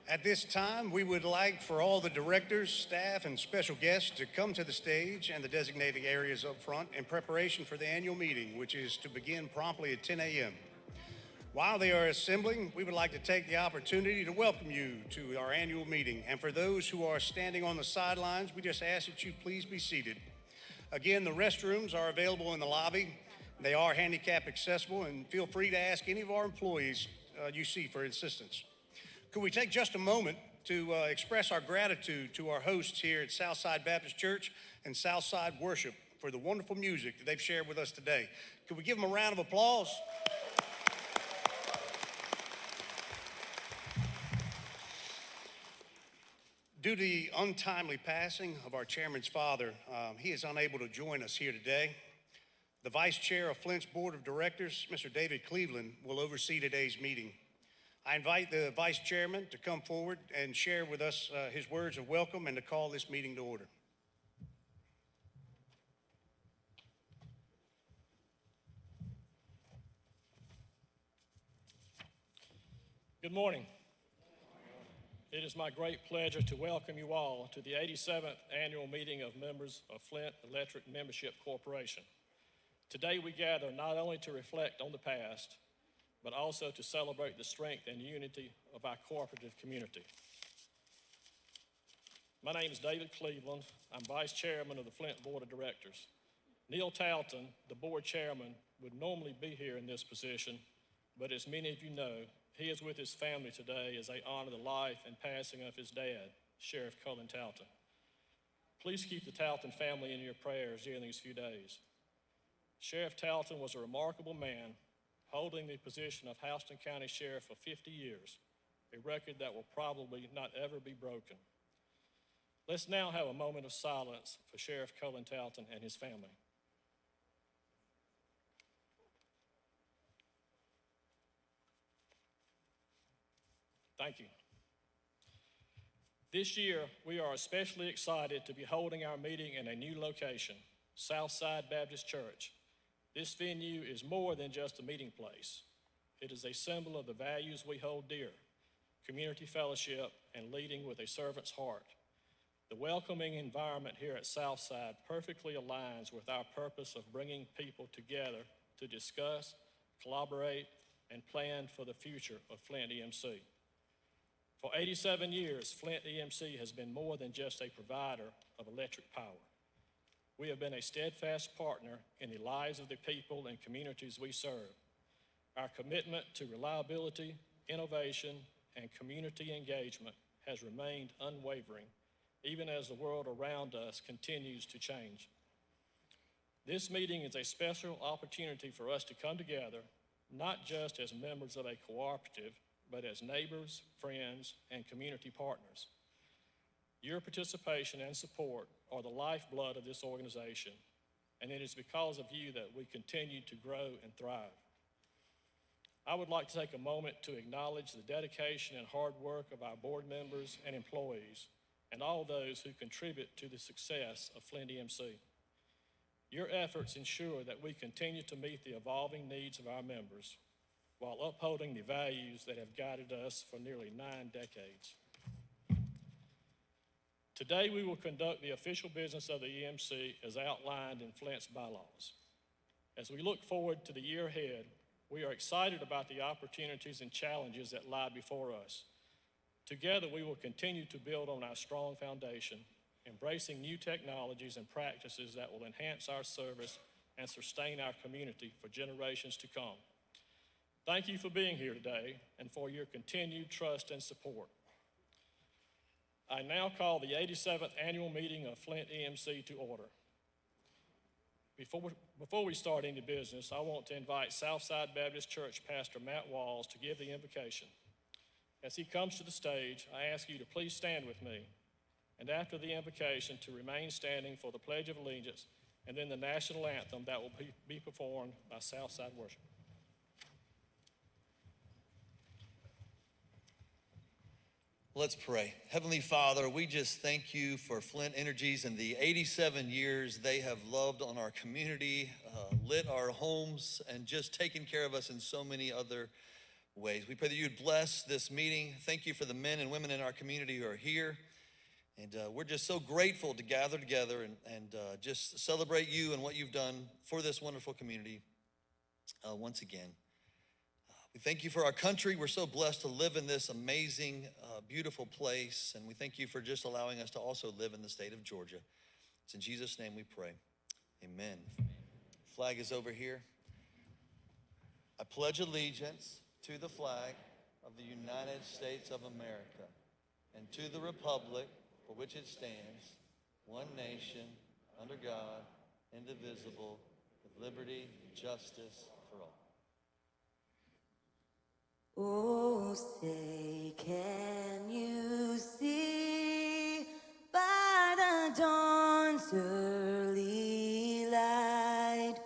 At this time, we would like for all the directors, staff, and special guests to come to the stage and the designated areas up front in preparation for the annual meeting, which is to begin promptly at 10 a.m. While they are assembling, we would like to take the opportunity to welcome you to our annual meeting. And for those who are standing on the sidelines, we just ask that you please be seated. Again, the restrooms are available in the lobby. They are handicap accessible, and feel free to ask any of our employees you see for assistance. Could we take just a moment to express our gratitude to our hosts here at Southside Baptist Church and Southside Worship for the wonderful music that they've shared with us today? Could we give them a round of applause? Due to the untimely passing of our chairman's father, he is unable to join us here today. The vice chair of Flint's board of directors, Mr. David Cleveland, will oversee today's meeting. I invite the vice chairman to come forward and share with us his words of welcome and to call this meeting to order. Good morning. It is my great pleasure to welcome you all to the 87th annual meeting of members of Flint Electric Membership Corporation. Today we gather not only to reflect on the past, but also to celebrate the strength and unity of our cooperative community. My name is David Cleveland. I'm Vice Chairman of the Flint Board of Directors. Neil Talton, the board chairman, would normally be here in this position, but as many of you know, he is with his family today as they honor the life and passing of his dad, Sheriff Cullen Talton. Please keep the Talton family in your prayers during these few days. Sheriff Talton was a remarkable man, holding the position of Houston County Sheriff for 50 years, a record that will probably not ever be broken. Let's now have a moment of silence for Sheriff Cullen Talton and his family. Thank you. This year, we are especially excited to be holding our meeting in a new location, Southside Baptist Church. This venue is more than just a meeting place. It is a symbol of the values we hold dear: community fellowship and leading with a servant's heart. The welcoming environment here at Southside perfectly aligns with our purpose of bringing people together to discuss, collaborate, and plan for the future of Flint EMC. For 87 years, Flint EMC has been more than just a provider of electric power. We have been a steadfast partner in the lives of the people and communities we serve. Our commitment to reliability, innovation, and community engagement has remained unwavering, even as the world around us continues to change. This meeting is a special opportunity for us to come together, not just as members of a cooperative, but as neighbors, friends, and community partners. Your participation and support are the lifeblood of this organization, and it is because of you that we continue to grow and thrive. I would like to take a moment to acknowledge the dedication and hard work of our board members and employees, and all those who contribute to the success of Flint EMC. Your efforts ensure that we continue to meet the evolving needs of our members, while upholding the values that have guided us for nearly 9 decades. Today, we will conduct the official business of the EMC as outlined in Flint's bylaws. As we look forward to the year ahead, we are excited about the opportunities and challenges that lie before us. Together, we will continue to build on our strong foundation, embracing new technologies and practices that will enhance our service and sustain our community for generations to come. Thank you for being here today and for your continued trust and support. I now call the 87th annual meeting of Flint EMC to order. Before we start any business, I want to invite Southside Baptist Church Pastor Matt Walls to give the invocation. As he comes to the stage, I ask you to please stand with me, and after the invocation to remain standing for the Pledge of Allegiance and then the national anthem that will be performed by Southside Worship. Let's pray. Heavenly Father, we just thank you for Flint Energies and the 87 years they have loved on our community, lit our homes, and just taken care of us in so many other ways. We pray that you would bless this meeting. Thank you for the men and women in our community who are here. And we're just so grateful to gather together and just celebrate you and what you've done for this wonderful community once again. We thank you for our country. We're so blessed to live in this amazing, beautiful place. And we thank you for just allowing us to also live in the state of Georgia. It's in Jesus' name we pray. Amen. Flag is over here. I pledge allegiance to the flag of the United States of America and to the republic for which it stands, one nation, under God, indivisible, with liberty and justice for all. Oh, say, can you see by the dawn's early light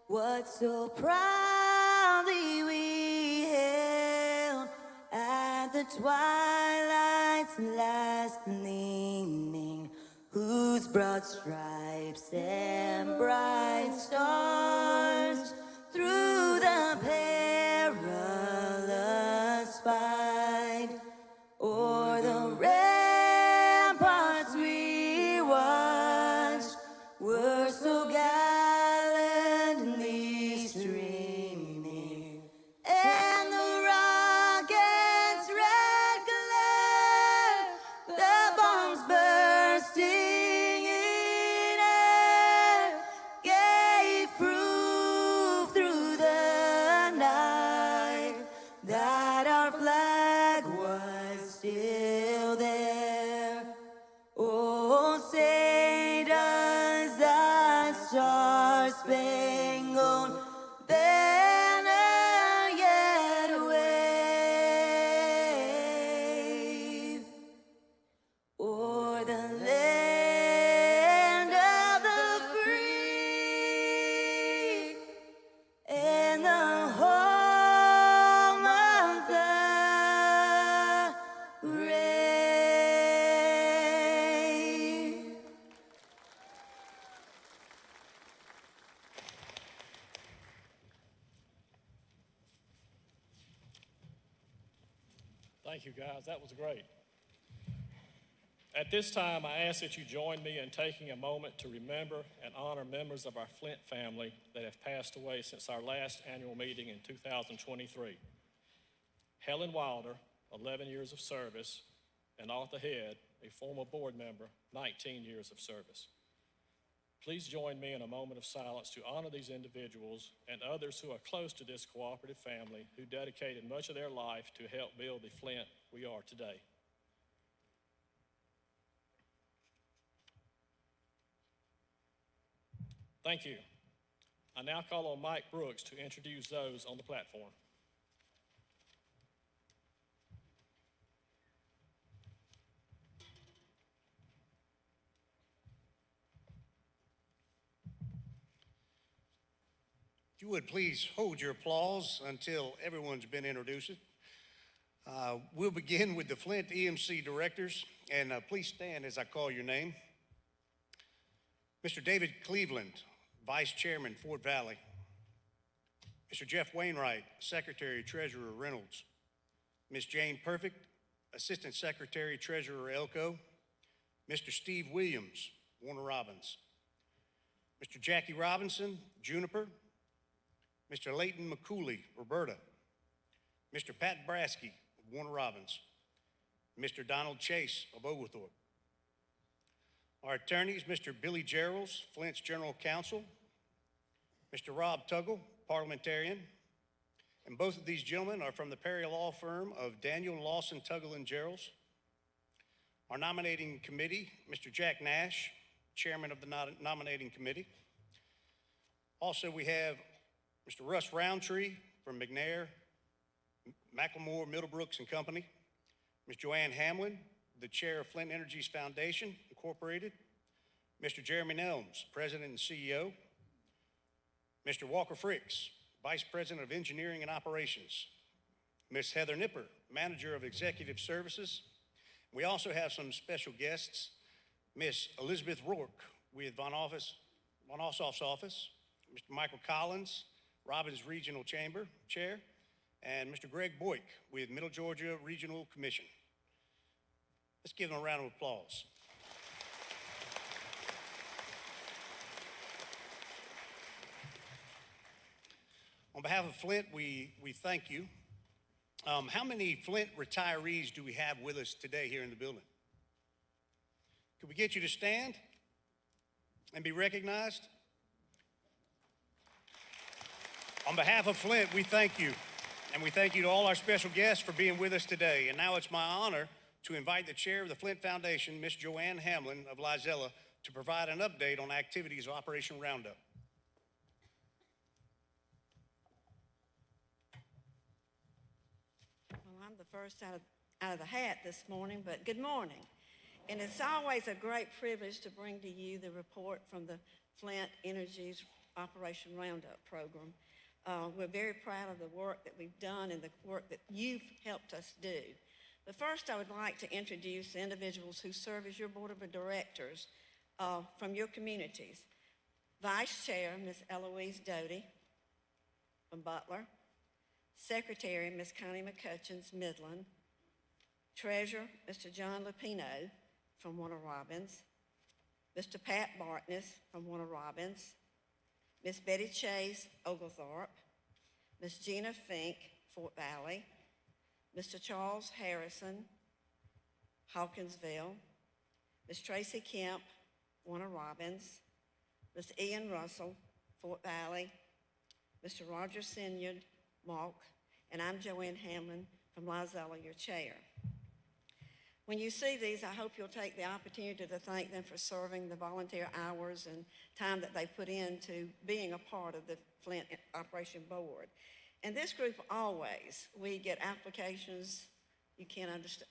what so proudly we hailed at the twilight's last gleaming, whose broad stripes and bright stars through the perilous fight o'er the ramparts we watched were so gallantly streaming, and the rocket's red glare, the bombs bursting in air, gave proof through the night that our flag was still there. Oh, say does that star-spangled banner yet wave o'er the land of the free and the home of the brave. Thank you, guys. That was great. At this time, I ask that you join me in taking a moment to remember and honor members of our Flint family that have passed away since our last annual meeting in 2023. Helen Wilder, 11 years of service, and Arthur Head, a former board member, 19 years of service. Please join me in a moment of silence to honor these individuals and others who are close to this cooperative family who dedicated much of their life to help build the Flint we are today. Thank you. I now call on Mike Brooks to introduce those on the platform. If you would please hold your applause until everyone's been introduced. We'll begin with the Flint EMC directors, and please stand as I call your name. Mr. David Cleveland, Vice Chairman, Fort Valley. Mr. Jeff Wainwright, Secretary, Treasurer, Reynolds. Ms. Jane Perfect, Assistant Secretary, Treasurer, Elko. Mr. Steve Williams, Warner Robins. Mr. Jackie Robinson, Juniper. Mr. Leighton McCooley, Roberta. Mr. Pat Brasky, Warner Robins. Mr. Donald Chase of Oglethorpe. Our attorneys, Mr. Billy Geralds, Flint's General Counsel. Mr. Rob Tuggle, Parliamentarian. And both of these gentlemen are from the Perry Law Firm of Daniel Lawson Tuggle and Geralds. Our nominating committee, Mr. Jack Nash, Chairman of the nominating committee. Also, we have Mr. Russ Roundtree from McNair, McLemore, Middlebrooks and Company. Ms. Joanne Hamlin, the Chair of Flint Energies Foundation, Incorporated. Mr. Jeremy Nelms, President and CEO. Mr. Walker Fricks, Vice President of Engineering and Operations. Ms. Heather Nipper, Manager of Executive Services. We also have some special guests. Ms. Elizabeth Rourke with Von Ossoff's office. Mr. Michael Collins, Robbins Regional Chamber Chair. and Mr. Greg Boyk with Middle Georgia Regional Commission. Let's give them a round of applause. On behalf of Flint, we thank you. How many Flint retirees do we have with us today here in the building? Could we get you to stand and be recognized? On behalf of Flint, we thank you. And we thank you to all our special guests for being with us today. And now it's my honor to invite the chair of the Flint Foundation, Ms. Joanne Hamlin of Lizella, to provide an update on activities of Operation Roundup. Well, I'm the first out of the hat this morning, but good morning. And it's always a great privilege to bring to you the report from the Flint Energies Operation Roundup program. We're very proud of the work that we've done and the work that you've helped us do. But first, I would like to introduce the individuals who serve as your board of directors from your communities. Vice Chair, Ms. Eloise Doty from Butler. Secretary, Ms. Connie McCutcheons, Midland. Treasurer, Mr. John Lupino from Warner Robins. Mr. Pat Bartness from Warner Robins. Ms. Betty Chase, Oglethorpe. Ms. Gina Fink, Fort Valley. Mr. Charles Harrison, Hawkinsville. Ms. Tracy Kemp, Warner Robins. Mr. Ian Russell, Fort Valley. Mr. Roger Sinyard, Malk. And I'm Joanne Hamlin from Lizella, your chair. When you see these, I hope you'll take the opportunity to thank them for serving the volunteer hours and time that they put into being a part of the Flint Operation Board. And this group always, we get applications, you can't understand,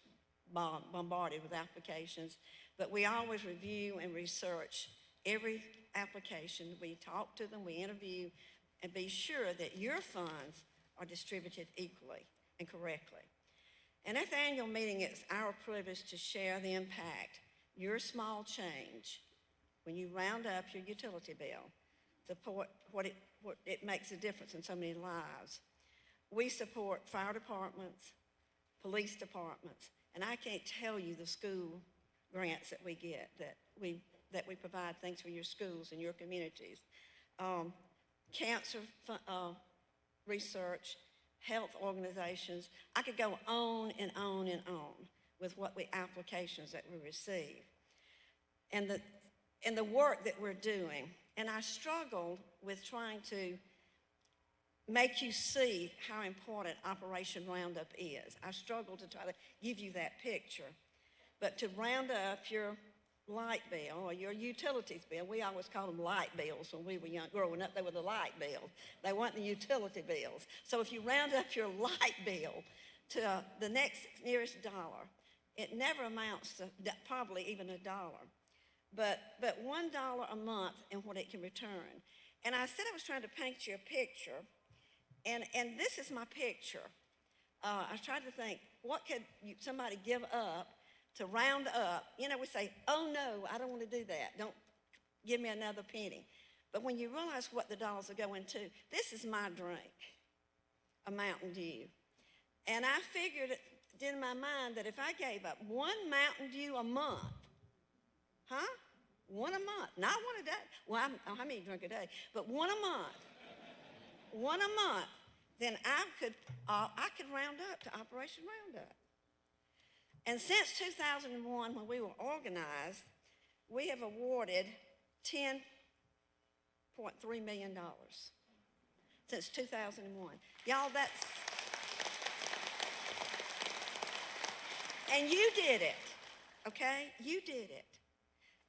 bombarded with applications, but we always review and research every application. We talk to them, we interview, and be sure that your funds are distributed equally and correctly. And at the annual meeting, it's our privilege to share the impact your small change, when you round up your utility bill, support what it makes a difference in so many lives. We support fire departments, police departments, and I can't tell you the school grants that we get, that we provide things for your schools and your communities. Cancer research, health organizations. I could go on and on and on with applications that we receive. And the work that we're doing. And I struggled with trying to make you see how important Operation Roundup is. I struggled to try to give you that picture. But to round up your light bill or your utilities bill, we always called them light bills when we were young, growing up. They were the light bills. They weren't the utility bills. So if you round up your light bill to the next nearest dollar, it never amounts to probably even $1. But $1 a month and what it can return. And I said I was trying to paint you a picture, and this is my picture. I was trying to think, what could somebody give up to round up? You know, we say, oh no, I don't want to do that. Don't give me another penny. But when you realize what the dollars are going to, this is my drink, a Mountain Dew. And I figured in my mind that if I gave up one Mountain Dew a month, one a month, not one a day. Well, how many drink a day? But one a month, then I could round up to Operation Roundup. And since 2001, when we were organized, we have awarded $10.3 million. Since 2001. Y'all, that's, and you did it, okay? You did it.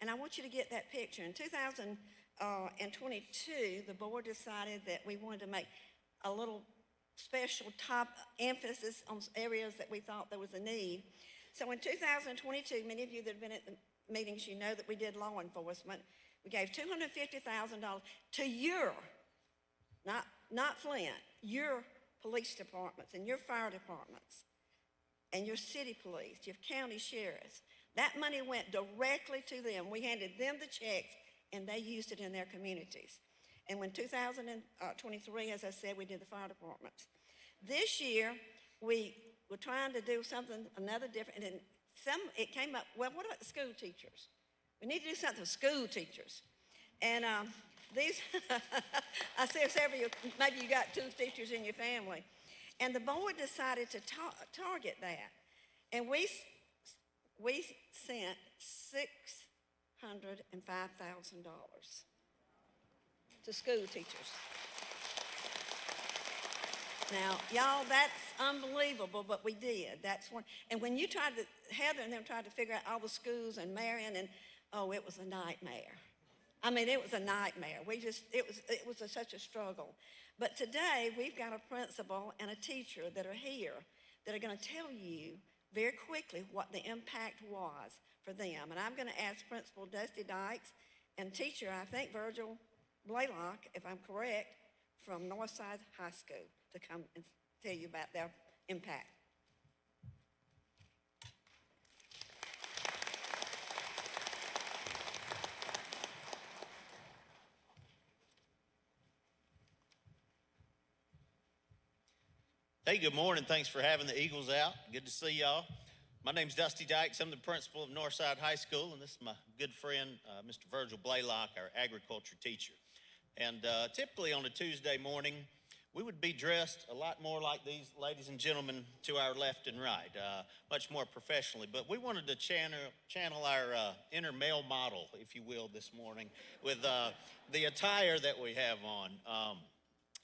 And I want you to get that picture. In 2022, the board decided that we wanted to make a little special top emphasis on areas that we thought there was a need. So in 2022, many of you that have been at the meetings, you know that we did law enforcement. We gave $250,000 to your, not Flint, your police departments and your fire departments and your city police, your county sheriffs. That money went directly to them. We handed them the checks, and they used it in their communities. And when 2023, as I said, we did the fire departments. This year, we were trying to do something, another different, and then it came up, well, what about the school teachers? We need to do something with school teachers. And these, I see several of you, maybe you got 2 teachers in your family. And the board decided to target that. And we sent $605,000 to school teachers. Now, y'all, that's unbelievable, but we did. That's one. And when you tried to, Heather and them tried to figure out all the schools and Marion, and oh, it was a nightmare. I mean, it was a nightmare. It was such a struggle. But today, we've got a principal and a teacher that are here that are going to tell you very quickly what the impact was for them. And I'm going to ask Principal Dusty Dykes and teacher, I think Virgil Blaylock, if I'm correct, from Northside High School to come and tell you about their impact. Hey, good morning. Thanks for having the Eagles out. Good to see y'all. My name's Dusty Dykes. I'm the principal of Northside High School, and this is my good friend, Mr. Virgil Blaylock, our agriculture teacher. And typically on a Tuesday morning, we would be dressed a lot more like these ladies and gentlemen to our left and right, much more professionally. But we wanted to channel our inner male model, if you will, this morning with the attire that we have on.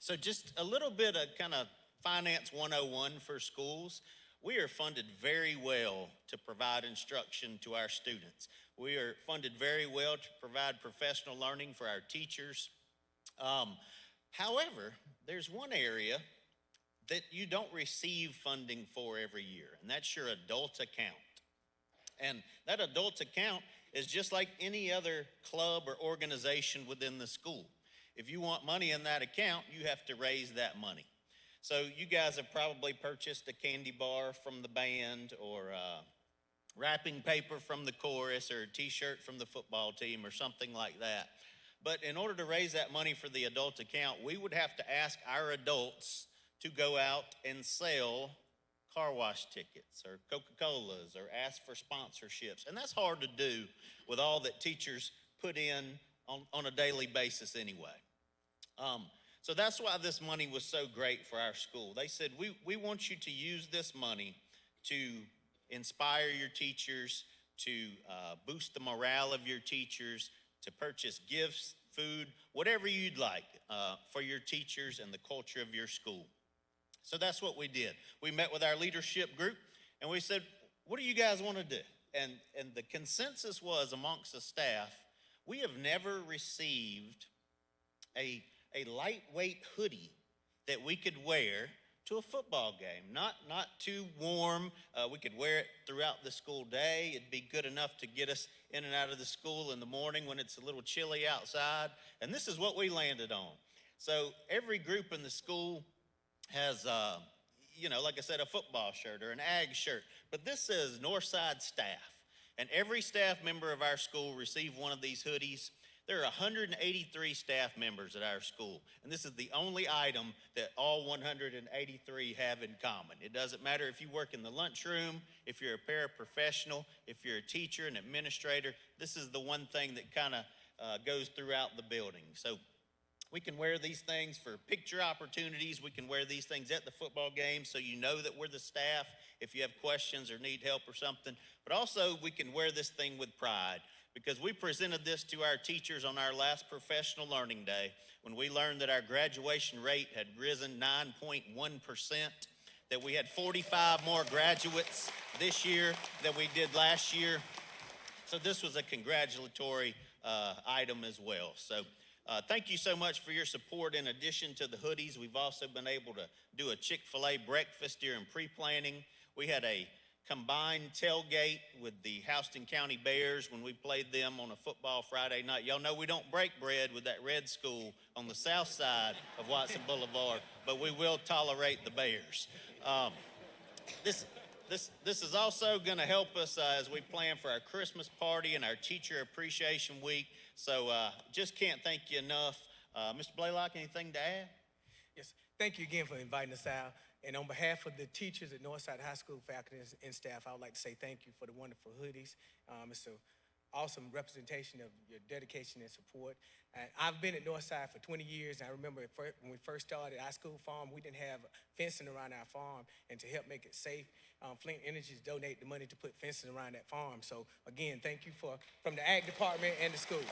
So just a little bit of kind of Finance 101 for schools. We are funded very well to provide instruction to our students. We are funded very well to provide professional learning for our teachers. However, there's one area that you don't receive funding for every year, and that's your adult account. And that adult account is just like any other club or organization within the school. If you want money in that account, you have to raise that money. So you guys have probably purchased a candy bar from the band or wrapping paper from the chorus or a t-shirt from the football team or something like that. But in order to raise that money for the adult account, we would have to ask our adults to go out and sell car wash tickets or Coca-Colas or ask for sponsorships. And that's hard to do with all that teachers put in on a daily basis anyway. So that's why this money was so great for our school. They said, we want you to use this money to inspire your teachers, to boost the morale of your teachers, to purchase gifts, food, whatever you'd like for your teachers and the culture of your school. So that's what we did. We met with our leadership group and we said, what do you guys want to do? And the consensus was amongst the staff, we have never received a lightweight hoodie that we could wear to a football game. Not too warm. We could wear it throughout the school day. It'd be good enough to get us in and out of the school in the morning when it's a little chilly outside. And this is what we landed on. So every group in the school has, like I said, a football shirt or an ag shirt. But this says Northside staff. And every staff member of our school received one of these hoodies. There are 183 staff members at our school, and this is the only item that all 183 have in common. It doesn't matter if you work in the lunchroom, if you're a paraprofessional, if you're a teacher, an administrator, this is the one thing that kind of goes throughout the building. So we can wear these things for picture opportunities. We can wear these things at the football game so you know that we're the staff if you have questions or need help or something. But also we can wear this thing with pride, because we presented this to our teachers on our last professional learning day when we learned that our graduation rate had risen 9.1%, that we had 45 more graduates this year than we did last year. So this was a congratulatory item as well. So thank you so much for your support. In addition to the hoodies, we've also been able to do a Chick-fil-A breakfast during pre-planning. We had a combined tailgate with the Houston County Bears when we played them on a football Friday night. Y'all know we don't break bread with that red school on the south side of Watson Boulevard, but we will tolerate the Bears. This is also going to help us as we plan for our Christmas party and our Teacher Appreciation Week. So just can't thank you enough. Mr. Blaylock, anything to add? Yes, thank you again for inviting us out. And on behalf of the teachers at Northside High School, faculty, and staff, I would like to say thank you for the wonderful hoodies. It's an awesome representation of your dedication and support. And I've been at Northside for 20 years. And I remember when we first started our school farm, we didn't have fencing around our farm. And to help make it safe, Flint Energies donated the money to put fencing around that farm. So again, thank you from the Ag Department and the school.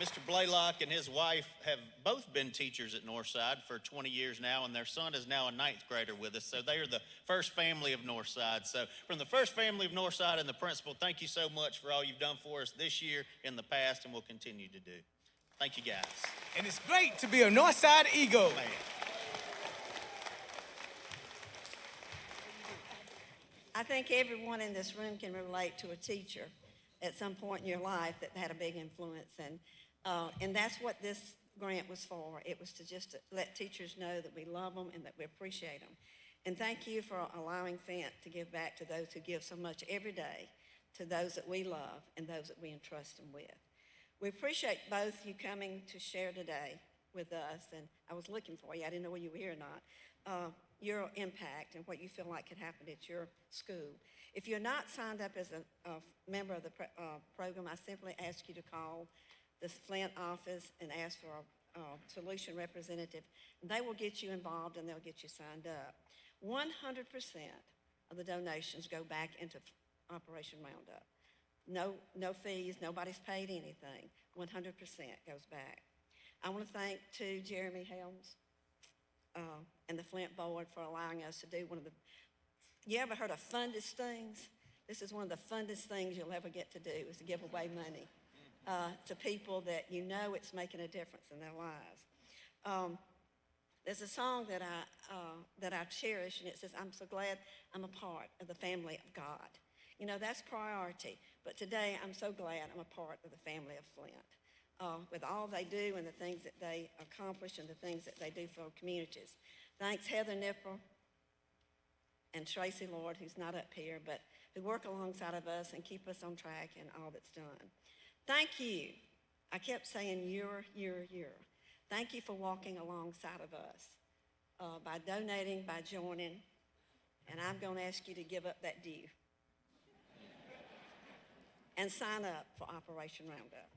Mr. Blaylock and his wife have both been teachers at Northside for 20 years now, and their son is now a 9th grader with us. So they are the first family of Northside. So from the first family of Northside and the principal, thank you so much for all you've done for us this year, in the past, and will continue to do. Thank you, guys. And it's great to be a Northside Eagle. Man. I think everyone in this room can relate to a teacher at some point in your life that had a big influence. And that's what this grant was for. It was to just let teachers know that we love them and that we appreciate them. And thank you for allowing Flint to give back to those who give so much every day, to those that we love and those that we entrust them with. We appreciate both you coming to share today with us. And I was looking for you. I didn't know whether you were here or not. Your impact and what you feel like could happen at your school. If you're not signed up as a member of the program, I simply ask you to call the Flint office and ask for a solution representative. They will get you involved and they'll get you signed up. 100% of the donations go back into Operation Roundup. No fees, nobody's paid anything. 100% goes back. I want to thank Jeremy Helms and the Flint board for allowing us to do one of the, you ever heard of funnest things? This is one of the funnest things you'll ever get to do, is to give away money to people that you know it's making a difference in their lives. There's a song that I cherish, and it says, "I'm so glad I'm a part of the family of God." You know, that's priority. But today, I'm so glad I'm a part of the family of Flint, with all they do and the things that they accomplish and the things that they do for communities. Thanks, Heather Nipper and Tracy Lord, who's not up here, but who work alongside of us and keep us on track in all that's done. Thank you. I kept saying you're. Thank you for walking alongside of us by donating, by joining, and I'm going to ask you to give up that due and sign up for Operation Roundup.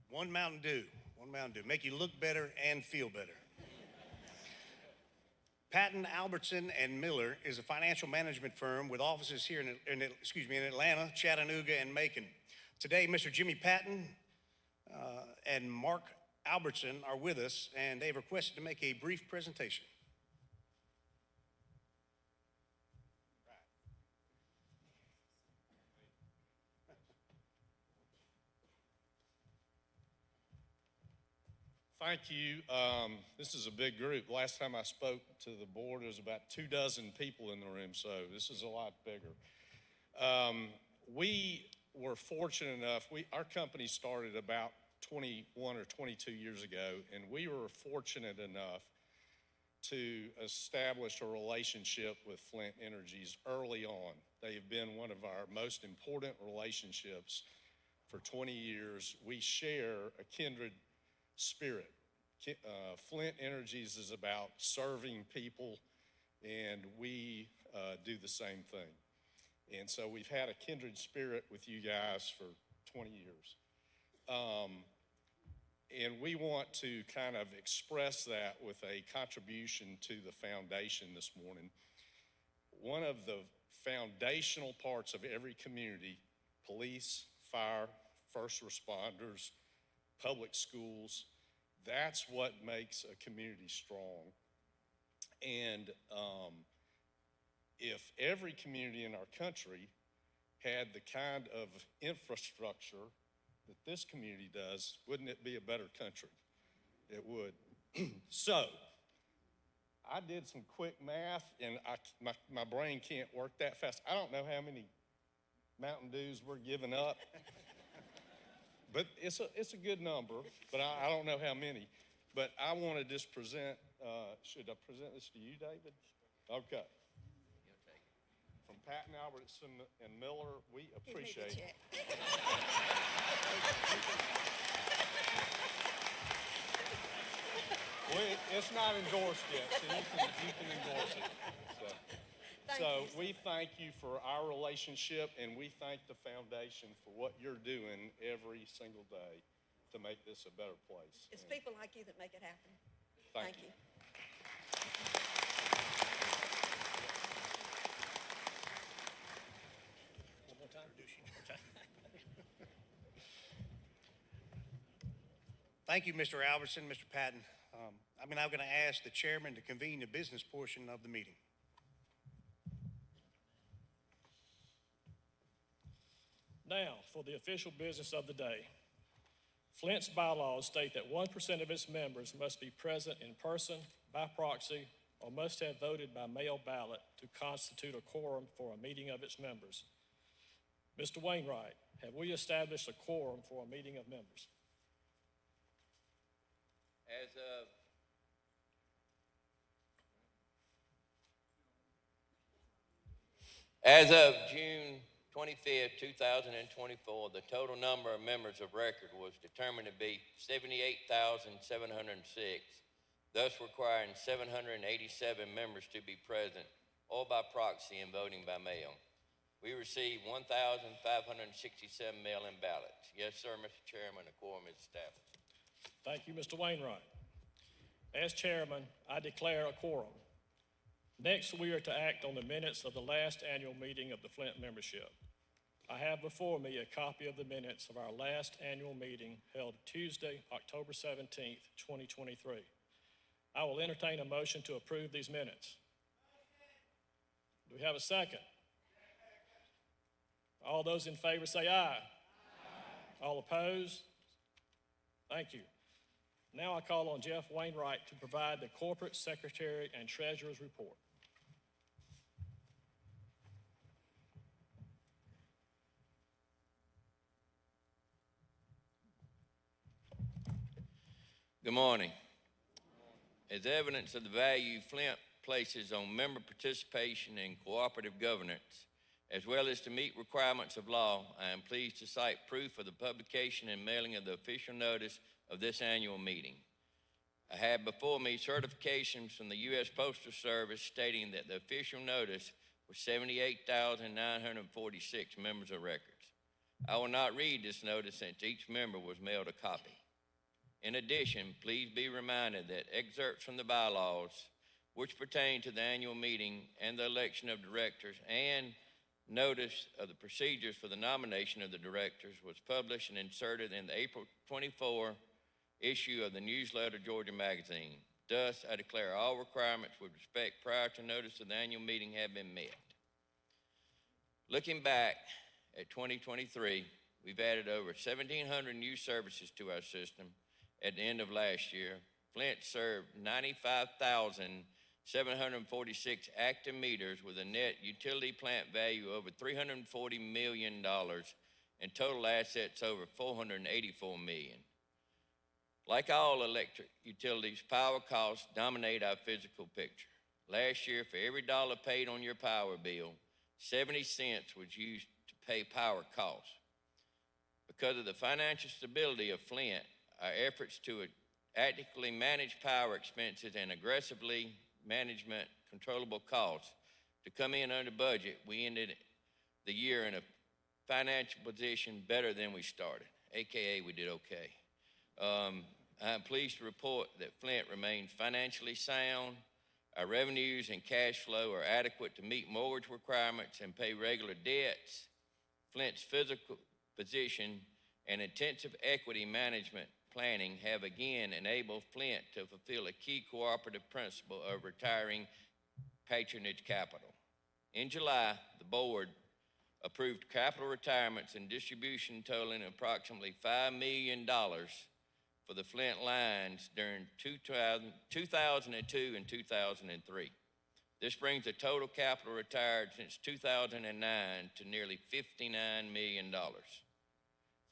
One Mountain Dew, make you look better and feel better. Patton, Albertson, and Miller is a financial management firm with offices here in Atlanta, Chattanooga, and Macon. Today, Mr. Jimmy Patton and Mark Albertson are with us, and they've requested to make a brief presentation. Thank you. This is a big group. Last time I spoke to the board, there was about 24 people in the room, so this is a lot bigger. We were fortunate enough, our company started about 21 or 22 years ago, and we were fortunate enough to establish a relationship with Flint Energies early on. They have been one of our most important relationships for 20 years. We share a kindred spirit. Flint Energies is about serving people, and we do the same thing. And so we've had a kindred spirit with you guys for 20 years. And we want to kind of express that with a contribution to the foundation this morning. One of the foundational parts of every community, police, fire, first responders, public schools, that's what makes a community strong. And if every community in our country had the kind of infrastructure that this community does, wouldn't it be a better country? It would. So, I did some quick math, and my brain can't work that fast. I don't know how many Mountain Dews we're giving up. but it's a good number, but I don't know how many. But I want to just present, should I present this to you, David? Okay. From Patton, Albertson, and Miller, we appreciate it. It's not endorsed yet, so you can endorse it. So we thank you for our relationship, and we thank the foundation for what you're doing every single day to make this a better place. It's people like you that make it happen. Thank you. One more time? Okay. Thank you, Mr. Albertson, Mr. Patton. I'm now going to ask the chairman to convene the business portion of the meeting. Now, for the official business of the day. Flint's bylaws state that 1% of its members must be present in person, by proxy, or must have voted by mail ballot to constitute a quorum for a meeting of its members. Mr. Wainwright, have we established a quorum for a meeting of members? As of June 25th, 2024, the total number of members of record was determined to be 78,706, thus requiring 787 members to be present or by proxy and voting by mail. We received 1,567 mail-in ballots. Yes, sir, Mr. Chairman, a quorum is established. Thank you, Mr. Wainwright. As chairman, I declare a quorum. Next, we are to act on the minutes of the last annual meeting of the Flint membership. I have before me a copy of the minutes of our last annual meeting held Tuesday, October 17th, 2023. I will entertain a motion to approve these minutes. Do we have a second? All those in favor say aye. All opposed? Thank you. Now I call on Jeff Wainwright to provide the corporate secretary and treasurer's report. Good morning. As evidence of the value Flint places on member participation and cooperative governance, as well as to meet requirements of law, I am pleased to cite proof of the publication and mailing of the official notice of this annual meeting. I have before me certifications from the U.S. Postal Service stating that the official notice was 78,946 members of records. I will not read this notice since each member was mailed a copy. In addition, please be reminded that excerpts from the bylaws, which pertain to the annual meeting and the election of directors, and notice of the procedures for the nomination of the directors was published and inserted in the April 24 issue of the newsletter Georgia Magazine. Thus, I declare all requirements with respect prior to notice of the annual meeting have been met. Looking back at 2023, we've added over 1,700 new services to our system. At the end of last year, Flint served 95,746 active meters with a net utility plant value over $340 million and total assets over $484 million. Like all electric utilities, power costs dominate our physical picture. Last year, for every dollar paid on your power bill, 70 cents was used to pay power costs. Because of the financial stability of Flint, our efforts to actively manage power expenses and aggressively management controllable costs to come in under budget, we ended the year in a financial position better than we started, AKA we did okay. I'm pleased to report that Flint remains financially sound. Our revenues and cash flow are adequate to meet mortgage requirements and pay regular debts. Flint's physical position and intensive equity management planning have again enabled Flint to fulfill a key cooperative principle of retiring patronage capital. In July, the board approved capital retirements and distribution totaling approximately $5 million for the Flint lines during 2002 and 2003. This brings the total capital retired since 2009 to nearly $59 million.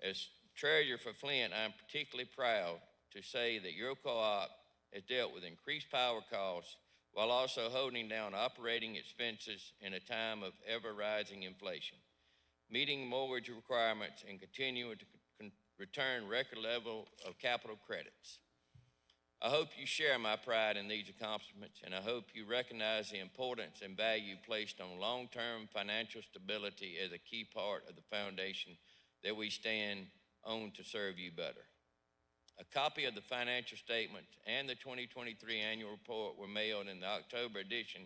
As treasurer for Flint, I'm particularly proud to say that your co-op has dealt with increased power costs while also holding down operating expenses in a time of ever-rising inflation, meeting mortgage requirements, and continuing to return record level of capital credits. I hope you share my pride in these accomplishments, and I hope you recognize the importance and value placed on long-term financial stability as a key part of the foundation that we stand on to serve you better. A copy of the financial statements and the 2023 annual report were mailed in the October edition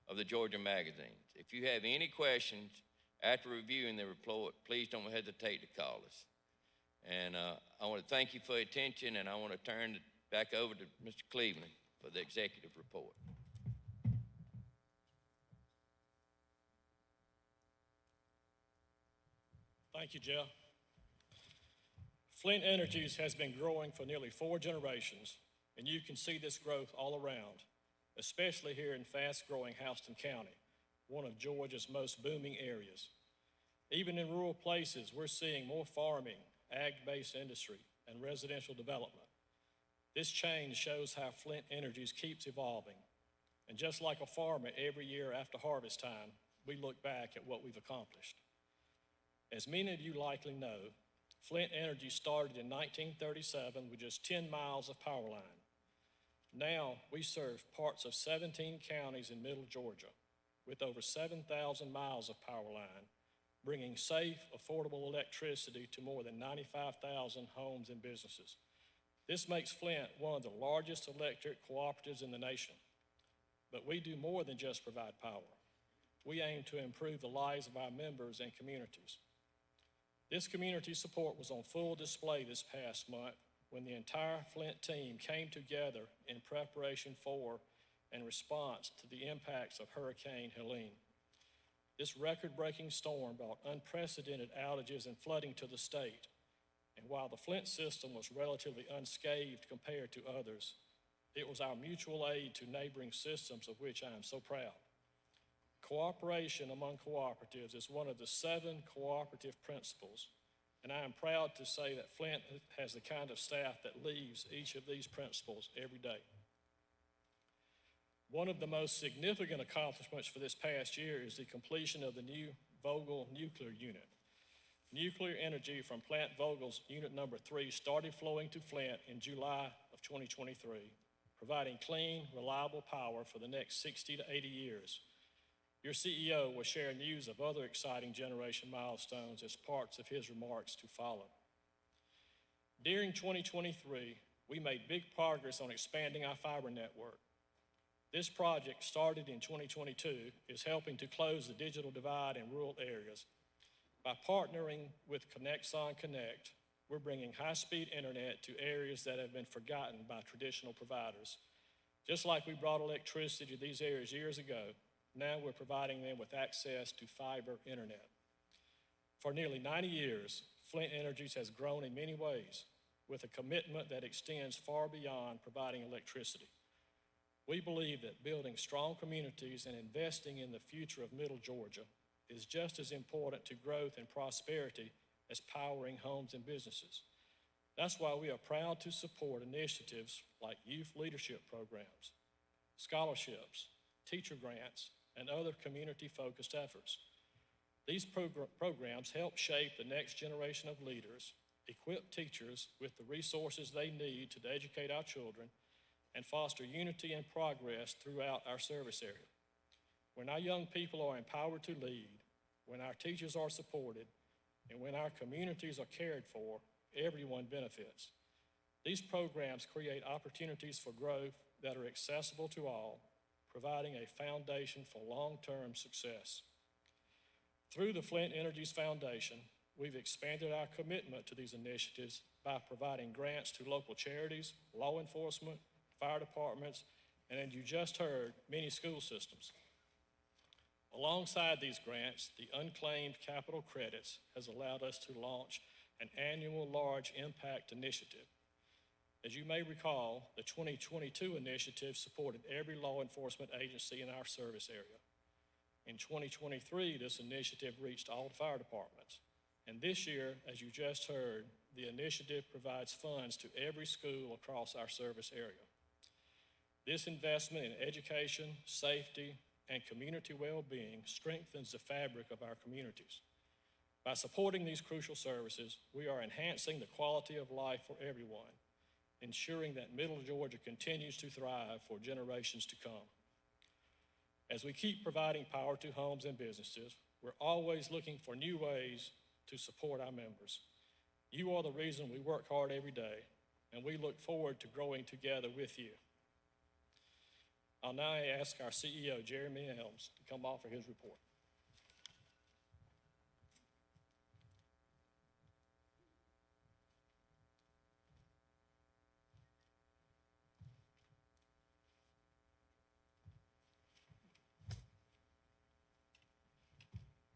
of the Georgia Magazine. If you have any questions after reviewing the report, please don't hesitate to call us. And I want to thank you for your attention, and I want to turn it back over to Mr. Cleveland for the executive report. Thank you, Jeff. Flint Energies has been growing for nearly 4 generations, and you can see this growth all around, especially here in fast-growing Houston County, one of Georgia's most booming areas. Even in rural places, we're seeing more farming, ag-based industry, and residential development. This change shows how Flint Energies keeps evolving. And just like a farmer every year after harvest time, we look back at what we've accomplished. As many of you likely know, Flint Energy started in 1937 with just 10 miles of power line. Now we serve parts of 17 counties in middle Georgia with over 7,000 miles of power line, bringing safe, affordable electricity to more than 95,000 homes and businesses. This makes Flint one of the largest electric cooperatives in the nation. But we do more than just provide power. We aim to improve the lives of our members and communities. This community support was on full display this past month when the entire Flint team came together in preparation for and response to the impacts of Hurricane Helene. This record-breaking storm brought unprecedented outages and flooding to the state. And while the Flint system was relatively unscathed compared to others, it was our mutual aid to neighboring systems of which I am so proud. Cooperation among cooperatives is one of the 7 cooperative principles, and I am proud to say that Flint has the kind of staff that lives each of these principles every day. One of the most significant accomplishments for this past year is the completion of the new Vogtle nuclear unit. Nuclear energy from Plant Vogel's unit number 3 started flowing to Flint in July of 2023, providing clean, reliable power for the next 60 to 80 years. Your CEO will share news of other exciting generation milestones as parts of his remarks to follow. During 2023, we made big progress on expanding our fiber network. This project, started in 2022, is helping to close the digital divide in rural areas. By partnering with ConnectSon Connect, we're bringing high-speed internet to areas that have been forgotten by traditional providers. Just like we brought electricity to these areas years ago, now we're providing them with access to fiber internet. For nearly 90 years, Flint Energies has grown in many ways with a commitment that extends far beyond providing electricity. We believe that building strong communities and investing in the future of Middle Georgia is just as important to growth and prosperity as powering homes and businesses. That's why we are proud to support initiatives like youth leadership programs, scholarships, teacher grants, and other community-focused efforts. These programs help shape the next generation of leaders, equip teachers with the resources they need to educate our children, and foster unity and progress throughout our service area. When our young people are empowered to lead, when our teachers are supported, and when our communities are cared for, everyone benefits. These programs create opportunities for growth that are accessible to all, providing a foundation for long-term success. Through the Flint Energies Foundation, we've expanded our commitment to these initiatives by providing grants to local charities, law enforcement, fire departments, and as you just heard, many school systems. Alongside these grants, the unclaimed capital credits has allowed us to launch an annual large impact initiative. As you may recall, the 2022 initiative supported every law enforcement agency in our service area. In 2023, this initiative reached all the fire departments. And this year, as you just heard, the initiative provides funds to every school across our service area. This investment in education, safety, and community well-being strengthens the fabric of our communities. By supporting these crucial services, we are enhancing the quality of life for everyone, ensuring that Middle Georgia continues to thrive for generations to come. As we keep providing power to homes and businesses, we're always looking for new ways to support our members. You are the reason we work hard every day, and we look forward to growing together with you. I'll now ask our CEO, Jeremy Helms, to come offer his report.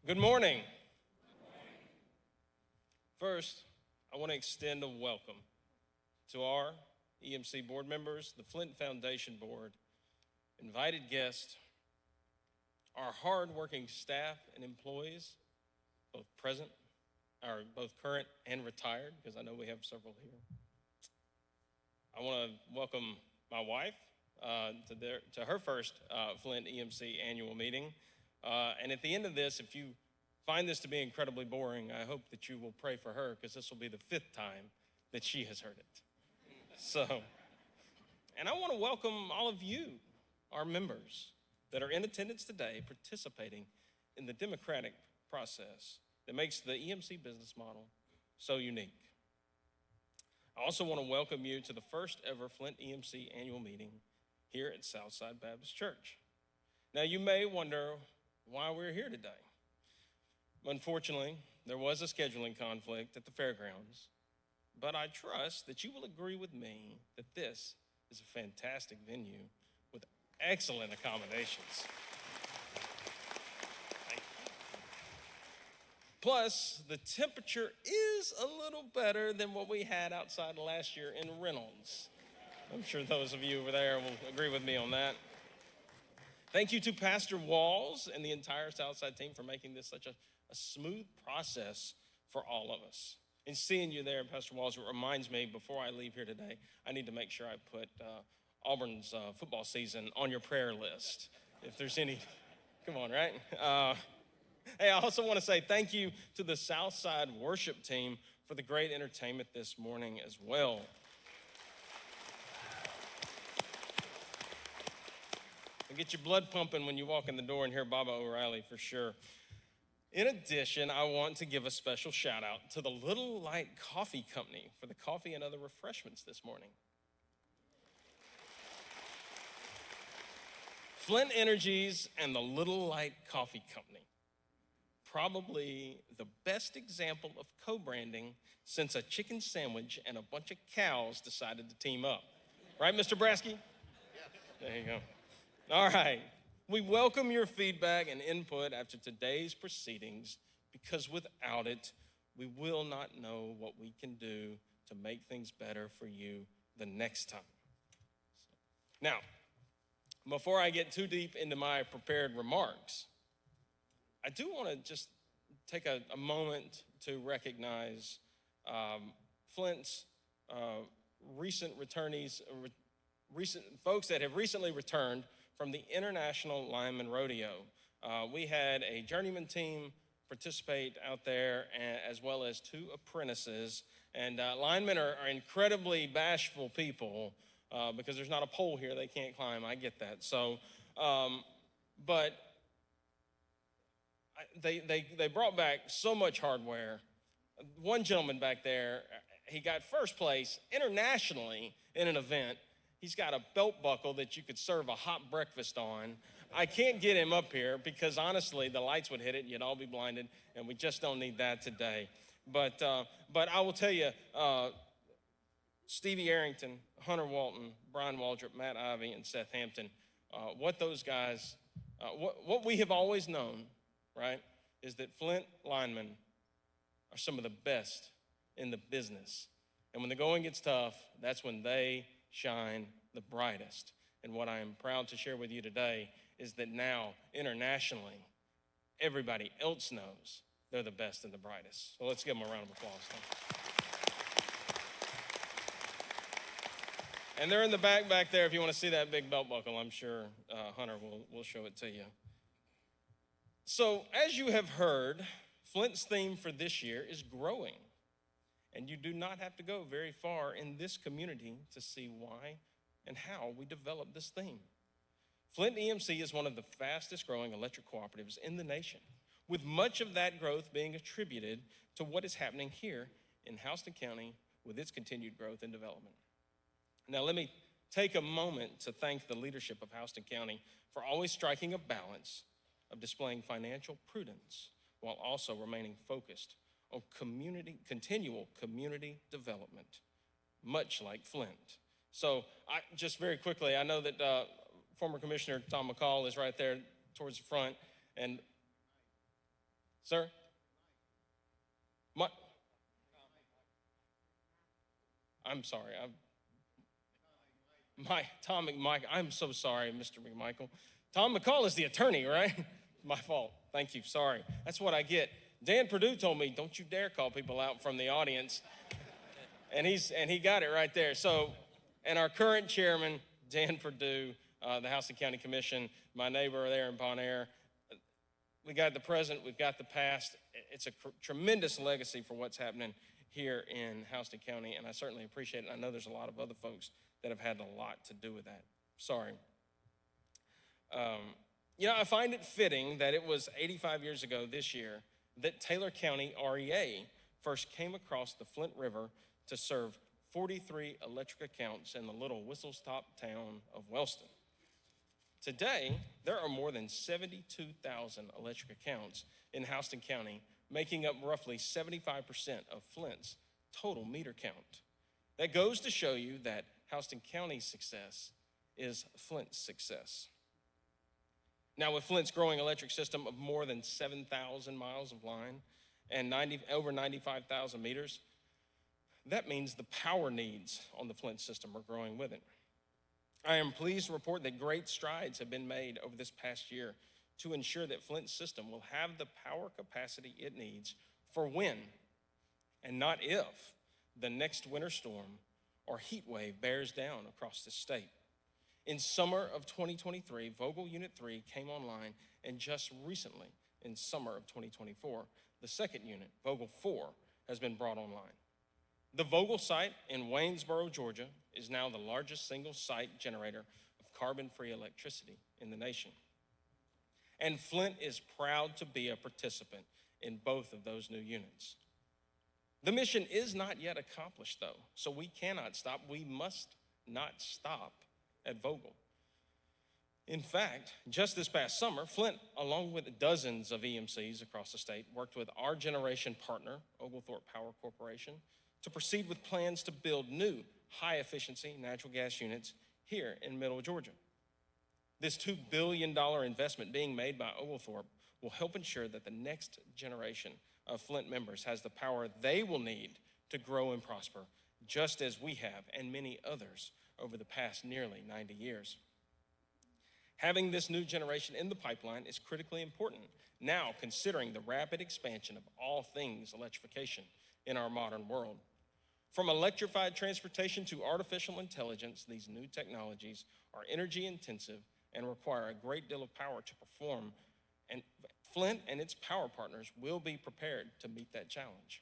Good morning. First, I want to extend a welcome to our EMC board members, the Flint Foundation Board, invited guests, our hardworking staff and employees, both current and retired, because I know we have several here. I want to welcome my wife to her first Flint EMC annual meeting. And at the end of this, if you find this to be incredibly boring, I hope that you will pray for her, because this will be the 5th time that she has heard it. And I want to welcome all of you, our members that are in attendance today, participating in the democratic process that makes the EMC business model so unique. I also want to welcome you to the first ever Flint EMC annual meeting here at Southside Baptist Church. Now, you may wonder why we're here today. Unfortunately, there was a scheduling conflict at the fairgrounds, but I trust that you will agree with me that this is a fantastic venue with excellent accommodations. Plus, the temperature is a little better than what we had outside last year in Reynolds. I'm sure those of you over there will agree with me on that. Thank you to Pastor Walls and the entire Southside team for making this such a smooth process for all of us. And seeing you there, Pastor Walls, it reminds me, before I leave here today, I need to make sure I put Auburn's football season on your prayer list. If there's any, come on, right? Hey, I also want to say thank you to the Southside worship team for the great entertainment this morning as well. Get your blood pumping when you walk in the door and hear Baba O'Reilly for sure. In addition, I want to give a special shout out to the Little Light Coffee Company for the coffee and other refreshments this morning. Flint Energies and the Little Light Coffee Company, probably the best example of co-branding since a chicken sandwich and a bunch of cows decided to team up. Right, Mr. Brasky? There you go. All right. We welcome your feedback and input after today's proceedings, because without it, we will not know what we can do to make things better for you the next time. Now, before I get too deep into my prepared remarks, I do want to just take a moment to recognize Flint's recent folks that have recently returned from the International Lineman Rodeo. We had a journeyman team participate out there, as well as 2 apprentices. And linemen are incredibly bashful people because there's not a pole here they can't climb. I get that. So, but they brought back so much hardware. One gentleman back there, he got first place internationally in an event. He's got a belt buckle that you could serve a hot breakfast on. I can't get him up here because honestly, the lights would hit it and you'd all be blinded, and we just don't need that today. But I will tell you, Stevie Arrington, Hunter Walton, Brian Waldrop, Matt Ivey, and Seth Hampton, what those guys, what we have always known, right, is that Flint linemen are some of the best in the business. And when the going gets tough, that's when they shine the brightest. And what I am proud to share with you today is that now, internationally, everybody else knows they're the best and the brightest. So let's give them a round of applause. And they're in the back there if you want to see that big belt buckle. I'm sure Hunter will show it to you. So, as you have heard, Flint's theme for this year is growing. And you do not have to go very far in this community to see why and how we developed this theme. Flint EMC is one of the fastest growing electric cooperatives in the nation, with much of that growth being attributed to what is happening here in Houston County with its continued growth and development. Now, let me take a moment to thank the leadership of Houston County for always striking a balance of displaying financial prudence while also remaining focused on continual community development, much like Flint. So, just very quickly, I know that former Commissioner Tom McCall is right there towards the front, and sir? I'm sorry. Tom McMichael. I'm so sorry, Mr. McMichael. Tom McCall is the attorney, right? My fault. Thank you. Sorry. That's what I get. Dan Perdue told me, don't you dare call people out from the audience. And he got it right there. So, and our current chairman, Dan Perdue, the Houston County Commission, my neighbor there in Bon Air. We got the present, we've got the past. It's a tremendous legacy for what's happening here in Houston County, and I certainly appreciate it. I know there's a lot of other folks that have had a lot to do with that. Sorry. I find it fitting that it was 85 years ago this year that Taylor County REA first came across the Flint River to serve 43 electric accounts in the little whistle-stop town of Wellston. Today, there are more than 72,000 electric accounts in Houston County, making up roughly 75% of Flint's total meter count. That goes to show you that Houston County's success is Flint's success. Now, with Flint's growing electric system of more than 7,000 miles of line and over 95,000 meters, that means the power needs on the Flint system are growing with it. I am pleased to report that great strides have been made over this past year to ensure that Flint's system will have the power capacity it needs for when, and not if, the next winter storm or heat wave bears down across the state. In summer of 2023, Vogtle Unit 3 came online, and just recently, in summer of 2024, the second unit, Vogtle 4, has been brought online. The Vogtle site in Waynesboro, Georgia, is now the largest single site generator of carbon-free electricity in the nation. And Flint is proud to be a participant in both of those new units. The mission is not yet accomplished, though, so we cannot stop. We must not stop at Vogtle. In fact, just this past summer, Flint, along with dozens of EMCs across the state, worked with our generation partner, Oglethorpe Power Corporation, to proceed with plans to build new high-efficiency natural gas units here in Middle Georgia. This $2 billion investment being made by Oglethorpe will help ensure that the next generation of Flint members has the power they will need to grow and prosper, just as we have and many others over the past nearly 90 years. Having this new generation in the pipeline is critically important now, considering the rapid expansion of all things electrification in our modern world. From electrified transportation to artificial intelligence, these new technologies are energy intensive and require a great deal of power to perform, and Flint and its power partners will be prepared to meet that challenge.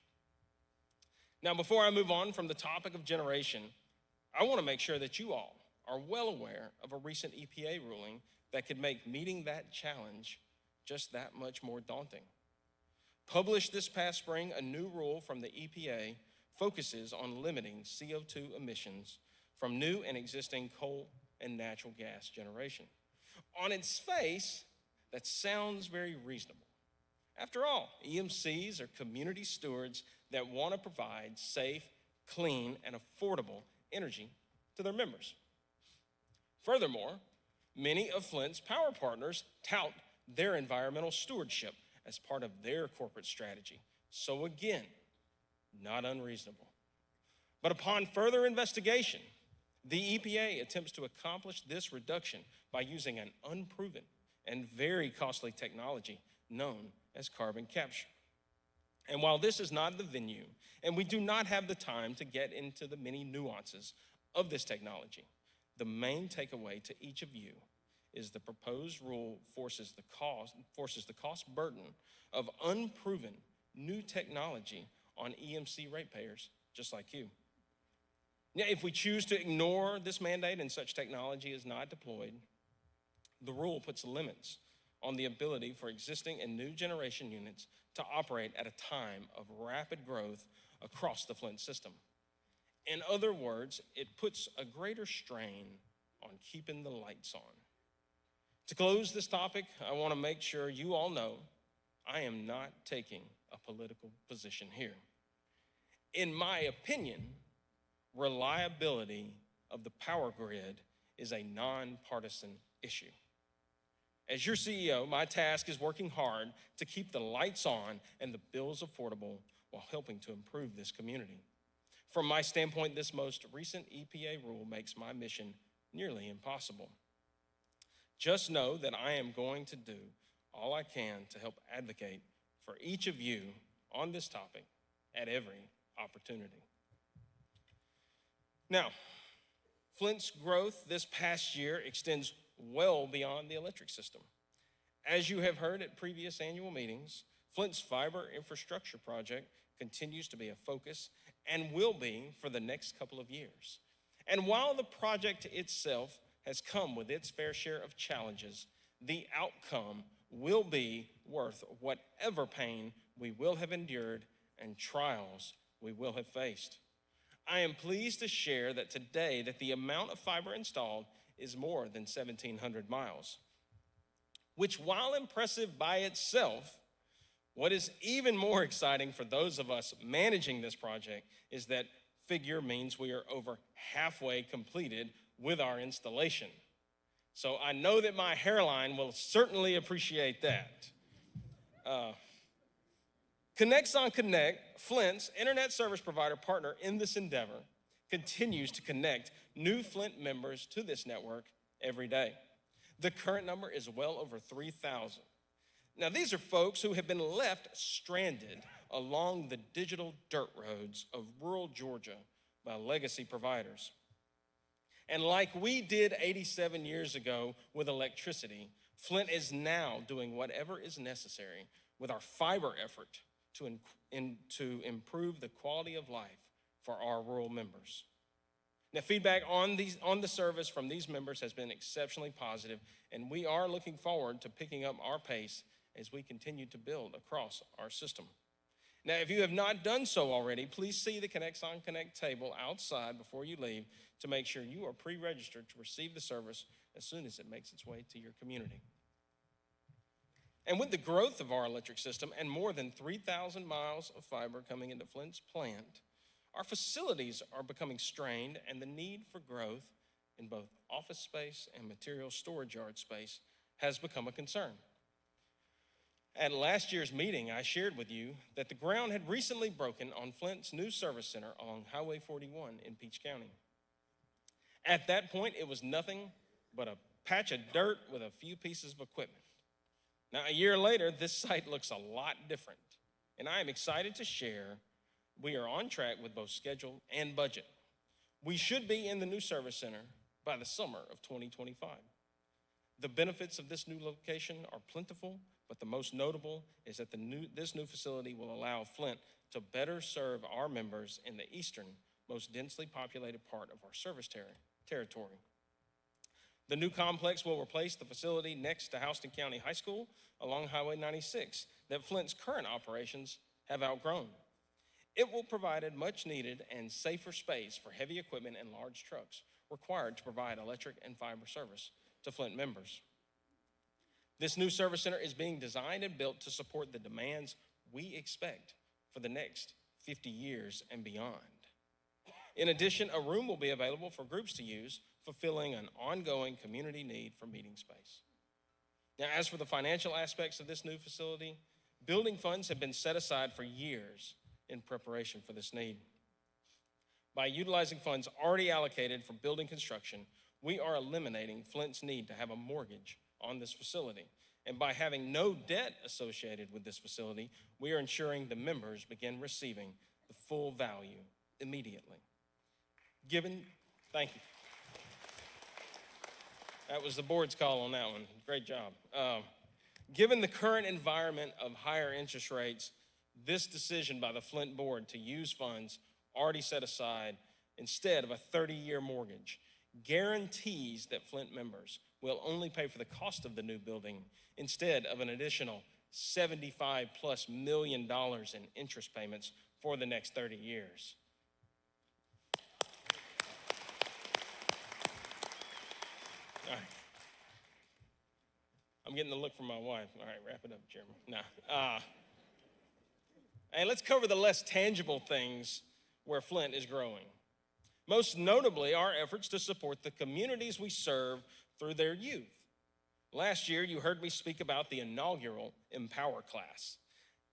Now, before I move on from the topic of generation, I want to make sure that you all are well aware of a recent EPA ruling that could make meeting that challenge just that much more daunting. Published this past spring, a new rule from the EPA focuses on limiting CO2 emissions from new and existing coal and natural gas generation. On its face, that sounds very reasonable. After all, EMCs are community stewards that want to provide safe, clean, and affordable energy to their members. Furthermore, many of Flint's power partners tout their environmental stewardship as part of their corporate strategy. So again, not unreasonable. But upon further investigation, the EPA attempts to accomplish this reduction by using an unproven and very costly technology known as carbon capture. And while this is not the venue, and we do not have the time to get into the many nuances of this technology. The main takeaway to each of you is the proposed rule forces the cost burden of unproven new technology on EMC ratepayers just like you. Now, if we choose to ignore this mandate and such technology is not deployed, the rule puts limits on the ability for existing and new generation units to operate at a time of rapid growth across the Flint system. In other words, it puts a greater strain on keeping the lights on. To close this topic, I want to make sure you all know I am not taking a political position here. In my opinion, reliability of the power grid is a nonpartisan issue. As your CEO, my task is working hard to keep the lights on and the bills affordable while helping to improve this community. From my standpoint, this most recent EPA rule makes my mission nearly impossible. Just know that I am going to do all I can to help advocate for each of you on this topic at every opportunity. Now, Flint's growth this past year extends well beyond the electric system. As you have heard at previous annual meetings, Flint's fiber infrastructure project continues to be a focus and will be for the next couple of years. And while the project itself has come with its fair share of challenges, the outcome will be worth whatever pain we will have endured and trials we will have faced. I am pleased to share that today that the amount of fiber installed is more than 1,700 miles, which, while impressive by itself, what is even more exciting for those of us managing this project is that figure means we are over halfway completed with our installation. So I know that my hairline will certainly appreciate that. Connects on Connect, Flint's internet service provider partner in this endeavor, continues to connect new Flint members to this network every day. The current number is well over 3,000. Now, these are folks who have been left stranded along the digital dirt roads of rural Georgia by legacy providers. And like we did 87 years ago with electricity, Flint is now doing whatever is necessary with our fiber effort to improve the quality of life for our rural members. Now, feedback on the service from these members has been exceptionally positive, and we are looking forward to picking up our pace as we continue to build across our system. Now, if you have not done so already, please see the Connects on Connect table outside before you leave to make sure you are pre-registered to receive the service as soon as it makes its way to your community. And with the growth of our electric system and more than 3,000 miles of fiber coming into Flint's plant, our facilities are becoming strained, and the need for growth in both office space and material storage yard space has become a concern. At last year's meeting, I shared with you that the ground had recently broken on Flint's new service center along Highway 41 in Peach County. At that point, it was nothing but a patch of dirt with a few pieces of equipment. Now, a year later, this site looks a lot different, and I am excited to share we are on track with both schedule and budget. We should be in the new service center by the summer of 2025. The benefits of this new location are plentiful, but the most notable is that this new facility will allow Flint to better serve our members in the eastern, most densely populated part of our service territory. The new complex will replace the facility next to Houston County High School along Highway 96 that Flint's current operations have outgrown. It will provide a much needed and safer space for heavy equipment and large trucks required to provide electric and fiber service to Flint members. This new service center is being designed and built to support the demands we expect for the next 50 years and beyond. In addition, a room will be available for groups to use, fulfilling an ongoing community need for meeting space. Now, as for the financial aspects of this new facility, building funds have been set aside for years in preparation for this need. By utilizing funds already allocated for building construction, we are eliminating Flint's need to have a mortgage on this facility. And by having no debt associated with this facility, we are ensuring the members begin receiving the full value immediately. Given Thank you. That was the board's call on that one. Great job. Given the current environment of higher interest rates, this decision by the Flint board to use funds already set aside instead of a 30-year mortgage guarantees that Flint members will only pay for the cost of the new building instead of an additional $75+ million in interest payments for the next 30 years. All right. I'm getting the look from my wife. All right, wrap it up, Chairman. Nah. And let's cover the less tangible things where Flint is growing. Most notably, our efforts to support the communities we serve through their youth. Last year, you heard me speak about the inaugural Empower class.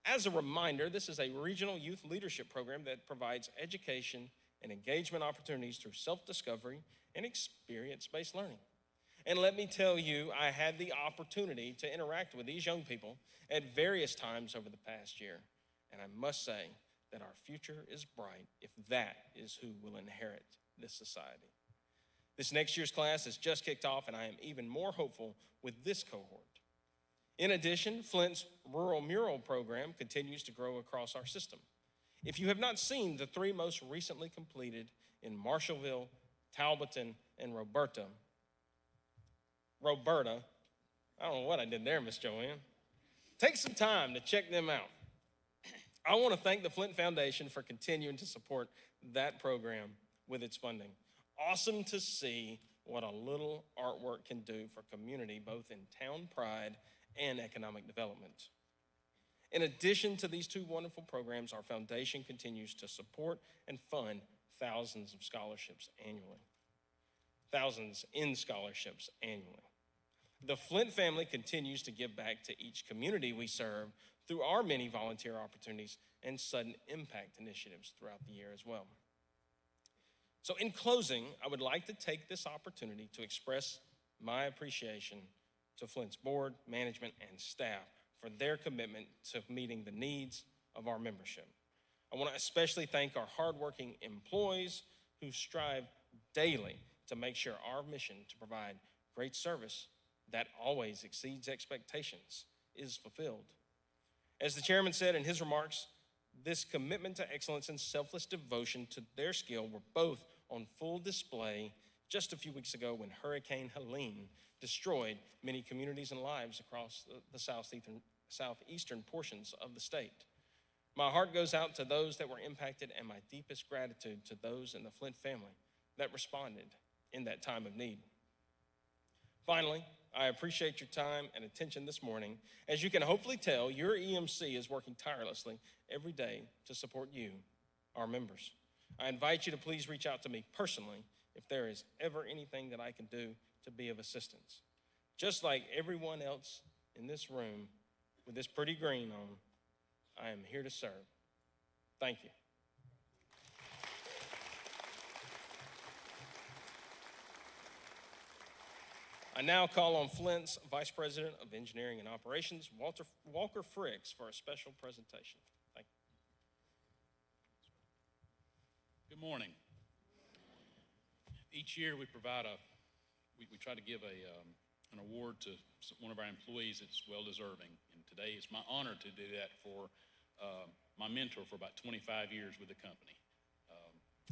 As a reminder, this is a regional youth leadership program that provides education and engagement opportunities through self-discovery and experience-based learning. And let me tell you, I had the opportunity to interact with these young people at various times over the past year. And I must say that our future is bright if that is who will inherit this society. This next year's class has just kicked off, and I am even more hopeful with this cohort. In addition, Flint's Rural Mural program continues to grow across our system. If you have not seen the 3 most recently completed in Marshallville, Talbotton, and Roberta, I don't know what I did there, Miss Joanne. Take some time to check them out. I want to thank the Flint Foundation for continuing to support that program with its funding. Awesome to see what a little artwork can do for community, both in town pride and economic development. In addition to these 2 wonderful programs, our foundation continues to support and fund thousands of scholarships annually. Thousands in scholarships annually. The Flint family continues to give back to each community we serve through our many volunteer opportunities and sudden impact initiatives throughout the year as well. So in closing, I would like to take this opportunity to express my appreciation to Flint's board, management, and staff for their commitment to meeting the needs of our membership. I want to especially thank our hardworking employees who strive daily to make sure our mission to provide great service that always exceeds expectations is fulfilled. As the chairman said in his remarks, this commitment to excellence and selfless devotion to their skill were both on full display just a few weeks ago when Hurricane Helene destroyed many communities and lives across the southeastern portions of the state. My heart goes out to those that were impacted, and my deepest gratitude to those in the Flint family that responded in that time of need. Finally, I appreciate your time and attention this morning. As you can hopefully tell, your EMC is working tirelessly every day to support you, our members. I invite you to please reach out to me personally if there is ever anything that I can do to be of assistance. Just like everyone else in this room with this pretty green on, I am here to serve. Thank you. I now call on Flint's Vice President of Engineering and Operations, Walker Fricks, for a special presentation. Thank you. Good morning. Each year we provide we try to give an award to one of our employees that's well deserving. And today it's my honor to do that for my mentor for about 25 years with the company.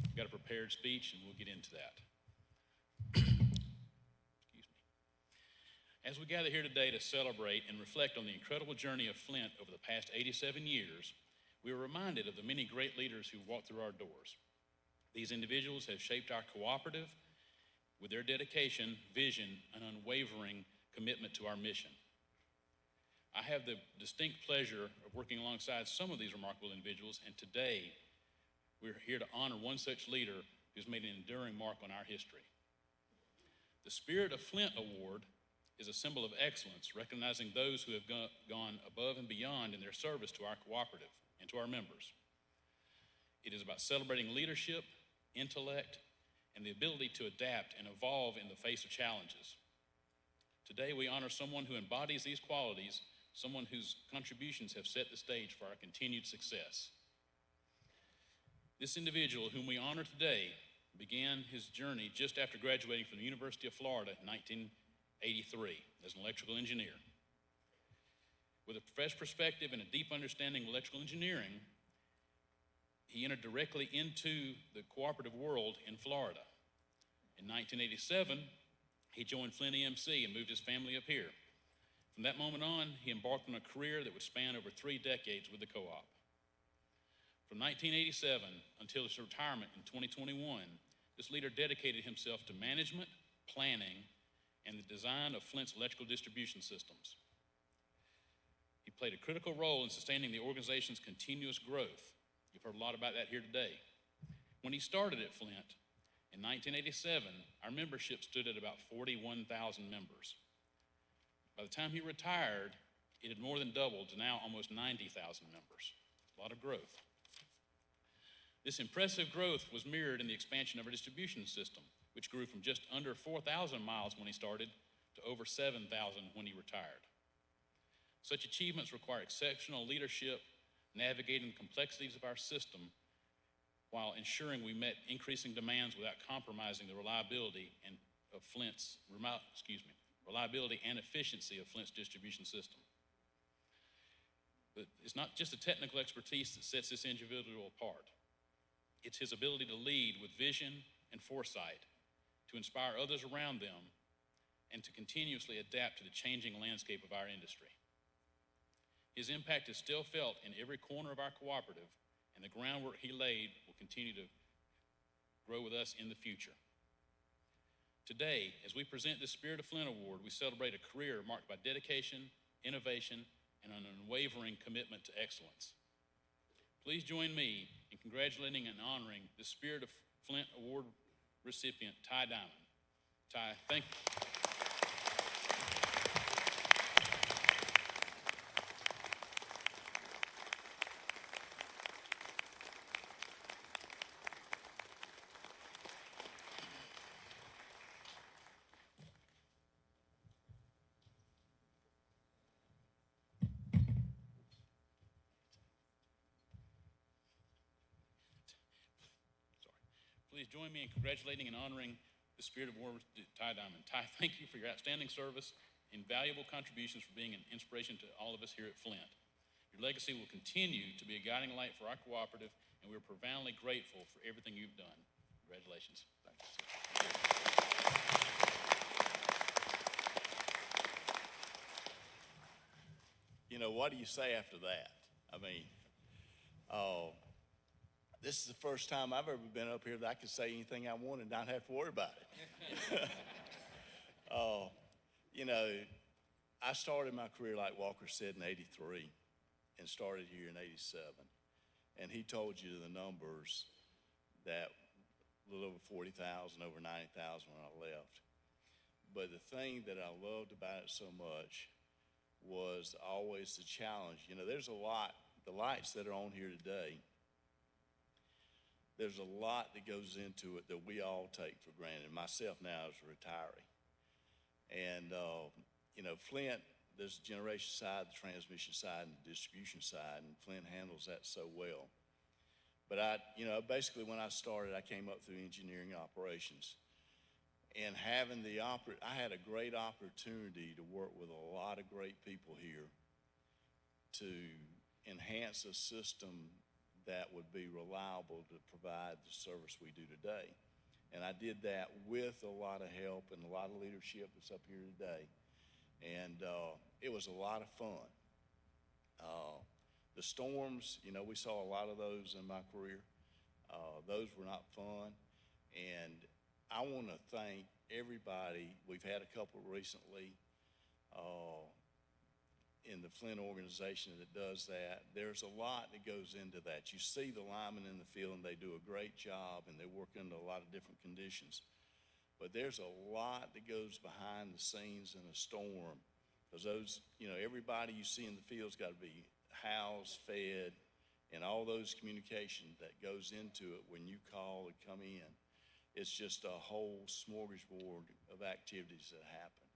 I've got a prepared speech and we'll get into that. As we gather here today to celebrate and reflect on the incredible journey of Flint over the past 87 years, we are reminded of the many great leaders who walked through our doors. These individuals have shaped our cooperative with their dedication, vision, and unwavering commitment to our mission. I have the distinct pleasure of working alongside some of these remarkable individuals, and today we're here to honor one such leader who's made an enduring mark on our history. The Spirit of Flint Award is a symbol of excellence, recognizing those who have gone above and beyond in their service to our cooperative and to our members. It is about celebrating leadership, intellect, and the ability to adapt and evolve in the face of challenges. Today, we honor someone who embodies these qualities, someone whose contributions have set the stage for our continued success. This individual whom we honor today began his journey just after graduating from the University of Florida in 1983 as an electrical engineer. With a fresh perspective and a deep understanding of electrical engineering, he entered directly into the cooperative world in Florida. In 1987, he joined Flint EMC and moved his family up here. From that moment on, he embarked on a career that would span over 3 decades with the co-op. From 1987 until his retirement in 2021, this leader dedicated himself to management, planning, and the design of Flint's electrical distribution systems. He played a critical role in sustaining the organization's continuous growth. You've heard a lot about that here today. When he started at Flint in 1987, our membership stood at about 41,000 members. By the time he retired, it had more than doubled to now almost 90,000 members. A lot of growth. This impressive growth was mirrored in the expansion of our distribution system, which grew from just under 4,000 miles when he started to over 7,000 when he retired. Such achievements require exceptional leadership, navigating the complexities of our system while ensuring we met increasing demands without compromising the reliability and efficiency of Flint's distribution system. But it's not just the technical expertise that sets this individual apart. It's his ability to lead with vision and foresight, to inspire others around them, and to continuously adapt to the changing landscape of our industry. His impact is still felt in every corner of our cooperative, and the groundwork he laid will continue to grow with us in the future. Today, as we present the Spirit of Flint Award, we celebrate a career marked by dedication, innovation, and an unwavering commitment to excellence. Please join me in congratulating and honoring the Spirit of Flint Award recipient, Ty Diamond. Ty, thank you. Please join me in congratulating and honoring the Spirit of Award Ty Diamond. Ty, thank you for your outstanding service and valuable contributions for being an inspiration to all of us here at Flint. Your legacy will continue to be a guiding light for our cooperative, and we're profoundly grateful for everything you've done. Congratulations. Thank you. You know, what do you say after that? I mean, this is the first time I've ever been up here that I could say anything I want and not have to worry about it. You know, I started my career, like Walker said, in 83 and started here in 87. And he told you the numbers that a little over 40,000, over 90,000 when I left. But the thing that I loved about it so much was always the challenge. You know, there's a lot, the lights that are on here today, there's a lot that goes into it that we all take for granted, myself now as a retiree. And, you know, Flint, there's the generation side, the transmission side, and the distribution side, and Flint handles that so well. But you know, basically when I started, I came up through engineering operations. And having I had a great opportunity to work with a lot of great people here to enhance a system that would be reliable to provide the service we do today. And I did that with a lot of help and a lot of leadership that's up here today. And it was a lot of fun. The storms, you know, we saw a lot of those in my career. Those were not fun. And I want to thank everybody. We've had a couple recently in the Flint organization that does that. There's a lot that goes into that. You see the linemen in the field, and they do a great job, and they work under a lot of different conditions. But there's a lot that goes behind the scenes in a storm, because those, you know, everybody you see in the field's got to be housed, fed, and all those communication that goes into it when you call and come in. It's just a whole smorgasbord of activities that happen.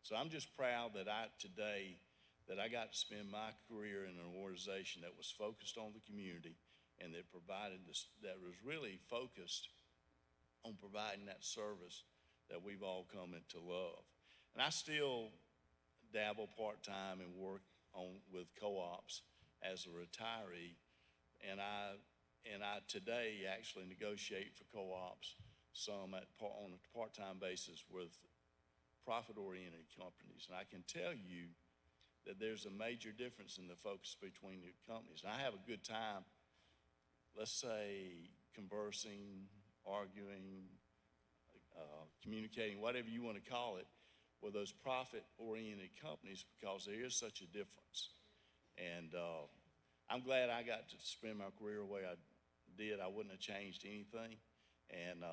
So I'm just proud that I got to spend my career in an organization that was focused on the community and that provided this, that was really focused on providing that service that we've all come to love. And I still dabble part-time and work with co-ops as a retiree, and I today actually negotiate for co-ops some on a part-time basis with profit-oriented companies. And I can tell you that there's a major difference in the focus between the companies. And I have a good time, let's say, conversing, arguing, communicating, whatever you want to call it, with those profit-oriented companies, because there is such a difference. And I'm glad I got to spend my career the way I did. I wouldn't have changed anything. And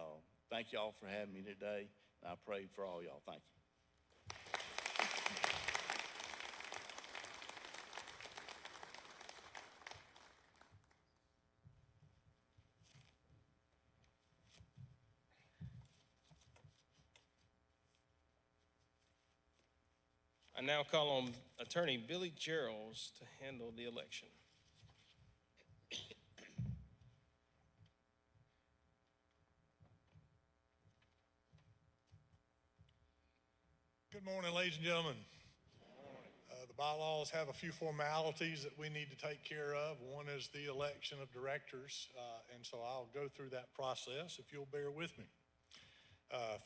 thank y'all for having me today. And I pray for all y'all. Thank you. I now call on Attorney Billy Geralds to handle the election. Good morning, ladies and gentlemen. The bylaws have a few formalities that we need to take care of. One is the election of directors, and so I'll go through that process if you'll bear with me.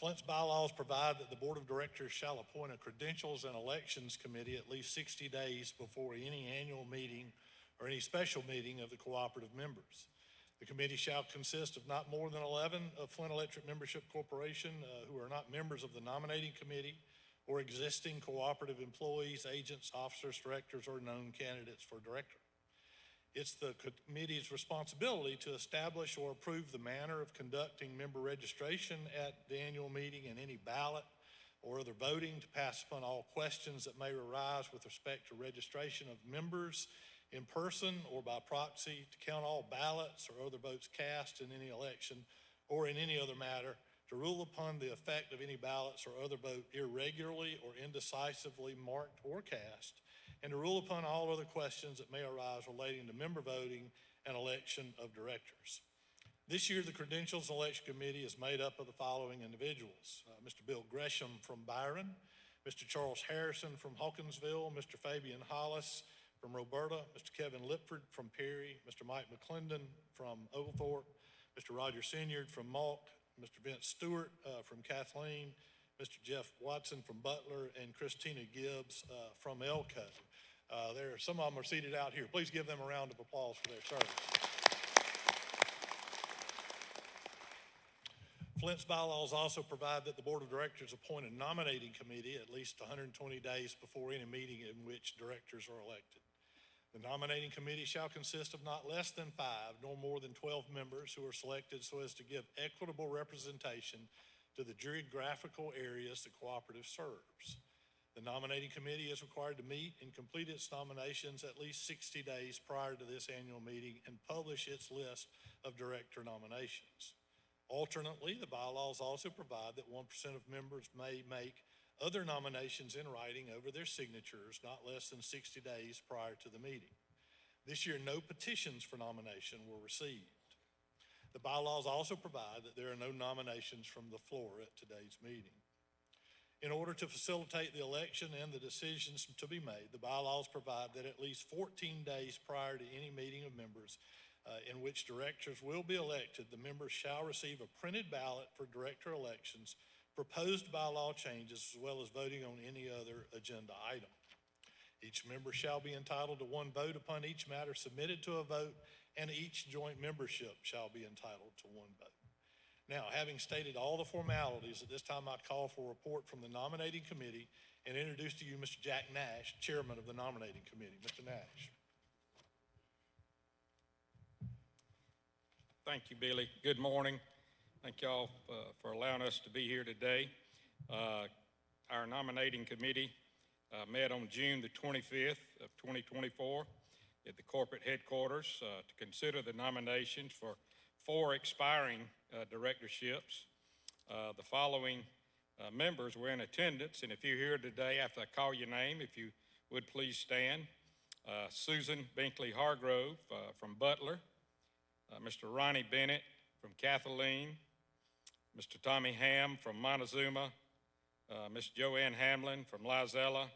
Flint's bylaws provide that the Board of Directors shall appoint a Credentials and Elections Committee at least 60 days before any annual meeting or any special meeting of the cooperative members. The committee shall consist of not more than 11 of Flint Electric Membership Corporation who are not members of the nominating committee or existing cooperative employees, agents, officers, directors, or known candidates for director. It's the committee's responsibility to establish or approve the manner of conducting member registration at the annual meeting and any ballot or other voting, to pass upon all questions that may arise with respect to registration of members in person or by proxy, to count all ballots or other votes cast in any election or in any other matter, to rule upon the effect of any ballots or other vote irregularly or indecisively marked or cast, and to rule upon all other questions that may arise relating to member voting and election of directors. This year, the Credentials and Election Committee is made up of the following individuals: Mr. Bill Gresham from Byron, Mr. Charles Harrison from Hawkinsville, Mr. Fabian Hollis from Roberta, Mr. Kevin Lipford from Perry, Mr. Mike McClendon from Oglethorpe, Mr. Roger Sinyard from Malk, Mr. Vince Stewart from Kathleen, Mr. Jeff Watson from Butler, and Christina Gibbs from Elko. Some of them are seated out here. Please give them a round of applause for their service. Flint's bylaws also provide that the Board of Directors appoint a nominating committee at least 120 days before any meeting in which directors are elected. The nominating committee shall consist of not less than 5 nor more than 12 members who are selected so as to give equitable representation to the geographical areas the cooperative serves. The nominating committee is required to meet and complete its nominations at least 60 days prior to this annual meeting and publish its list of director nominations. Alternately, the bylaws also provide that 1% of members may make other nominations in writing over their signatures not less than 60 days prior to the meeting. This year, no petitions for nomination were received. The bylaws also provide that there are no nominations from the floor at today's meeting. In order to facilitate the election and the decisions to be made, the bylaws provide that at least 14 days prior to any meeting of members in which directors will be elected, the members shall receive a printed ballot for director elections, proposed bylaw changes, as well as voting on any other agenda item. Each member shall be entitled to 1 vote upon each matter submitted to a vote, and each joint membership shall be entitled to 1 vote. Now, having stated all the formalities, at this time I call for a report from the nominating committee and introduce to you Mr. Jack Nash, chairman of the nominating committee. Mr. Nash. Thank you, Billy. Good morning. Thank y'all for allowing us to be here today. Our nominating committee met on June the 25th of 2024 at the corporate headquarters to consider the nominations for 4 expiring directorships. The following members were in attendance, and if you're here today after I call your name, if you would please stand. Susan Binkley Hargrove from Butler, Mr. Ronnie Bennett from Kathleen, Mr. Tommy Ham from Montezuma, Ms. Joanne Hamlin from Lizella,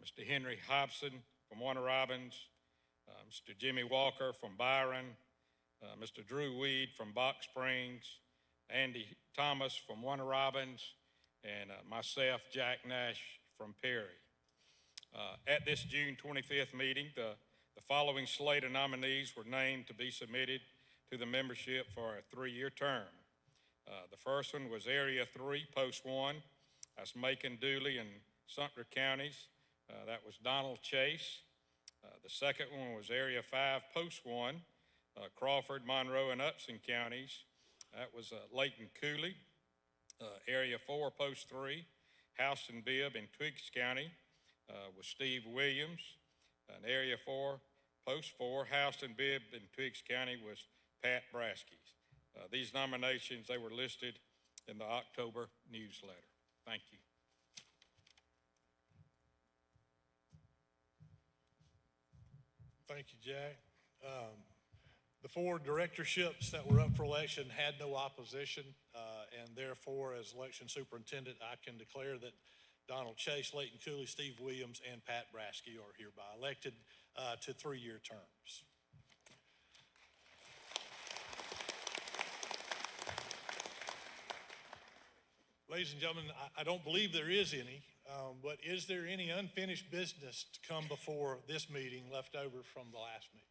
Mr. Henry Hobson from Warner Robins, Mr. Jimmy Walker from Byron, Mr. Drew Weed from Box Springs, Andy Thomas from Warner Robins, and myself, Jack Nash from Perry. At this June 25th meeting, the following slate of nominees were named to be submitted to the membership for a 3-year term. The first one was Area 3, Post 1. That's Macon, Dooley, and Sumter counties. That was Donald Chase. The second one was Area 5, Post 1, Crawford, Monroe, and Upson counties. That was Layton Cooley. Area 4, Post 3, Houston, Bibb, and Twiggs County was Steve Williams. And Area 4, Post 4, Houston, Bibb, and Twiggs County was Pat Braskey. These nominations, they were listed in the October newsletter. Thank you. Thank you, Jack. The 4 directorships that were up for election had no opposition, and therefore, as election superintendent, I can declare that Donald Chase, Layton Cooley, Steve Williams, and Pat Braskey are hereby elected to 3-year terms. Ladies and gentlemen, I don't believe there is any, but is there any unfinished business to come before this meeting left over from the last meeting?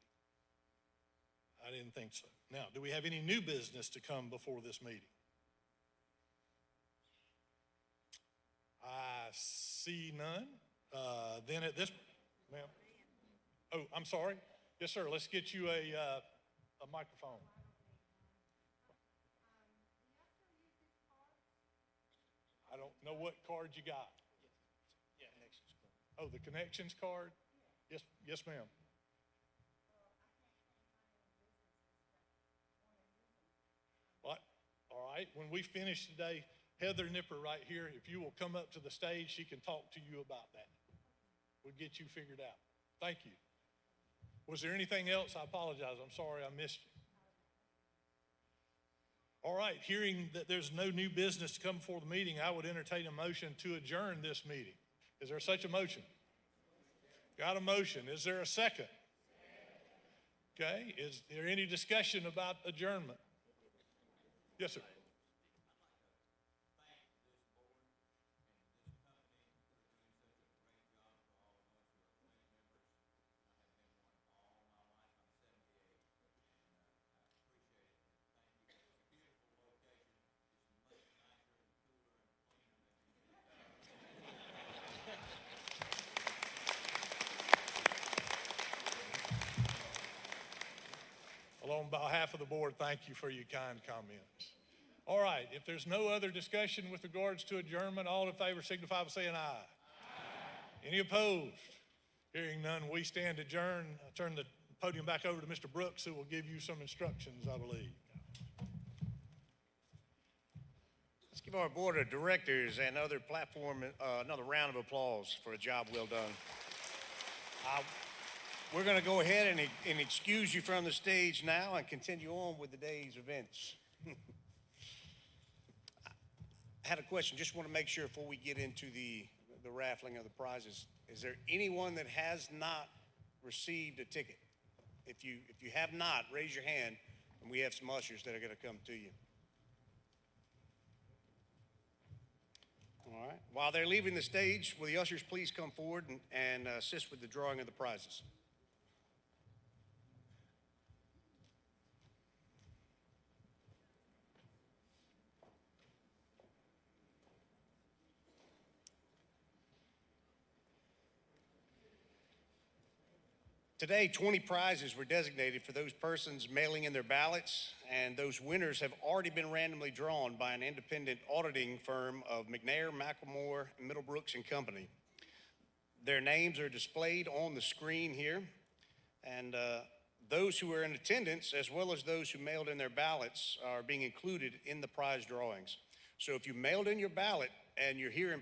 I didn't think so. Now, do we have any new business to come before this meeting? I see none. Then at this, ma'am. Oh, I'm sorry. Yes, sir. Let's get you a microphone. I don't know what card you got. Yeah, connections card. Oh, the connections card? Yes, yes, ma'am. What? All right. When we finish today, Heather Nipper right here, if you will come up to the stage, she can talk to you about that. We'll get you figured out. Thank you. Was there anything else? I apologize. I'm sorry I missed you. All right, hearing that there's no new business to come before the meeting, I would entertain a motion to adjourn this meeting. Is there such a motion? Got a motion. Is there a second? Okay, is there any discussion about adjournment? Yes, sir. Well, on behalf of the board, thank you for your kind comments. All right, if there's no other discussion with regards to adjournment, all in favor signify by saying aye. Aye. Any opposed? Hearing none, we stand adjourned. I turn the podium back over to Mr. Brooks, who will give you some instructions, I believe. Let's give our board of directors and other platform another round of applause for a job well done. We're going to go ahead and excuse you from the stage now and continue on with the day's events. I had a question. Just want to make sure before we get into the raffling of the prizes. Is there anyone that has not received a ticket? If you have not, raise your hand, and we have some ushers that are going to come to you. All right. While they're leaving the stage, will the ushers please come forward and assist with the drawing of the prizes? Today, 20 prizes were designated for those persons mailing in their ballots, and those winners have already been randomly drawn by an independent auditing firm of McNair, McLemore, Middlebrooks and Company. Their names are displayed on the screen here, and those who are in attendance, as well as those who mailed in their ballots, are being included in the prize drawings. So if you mailed in your ballot and you're here in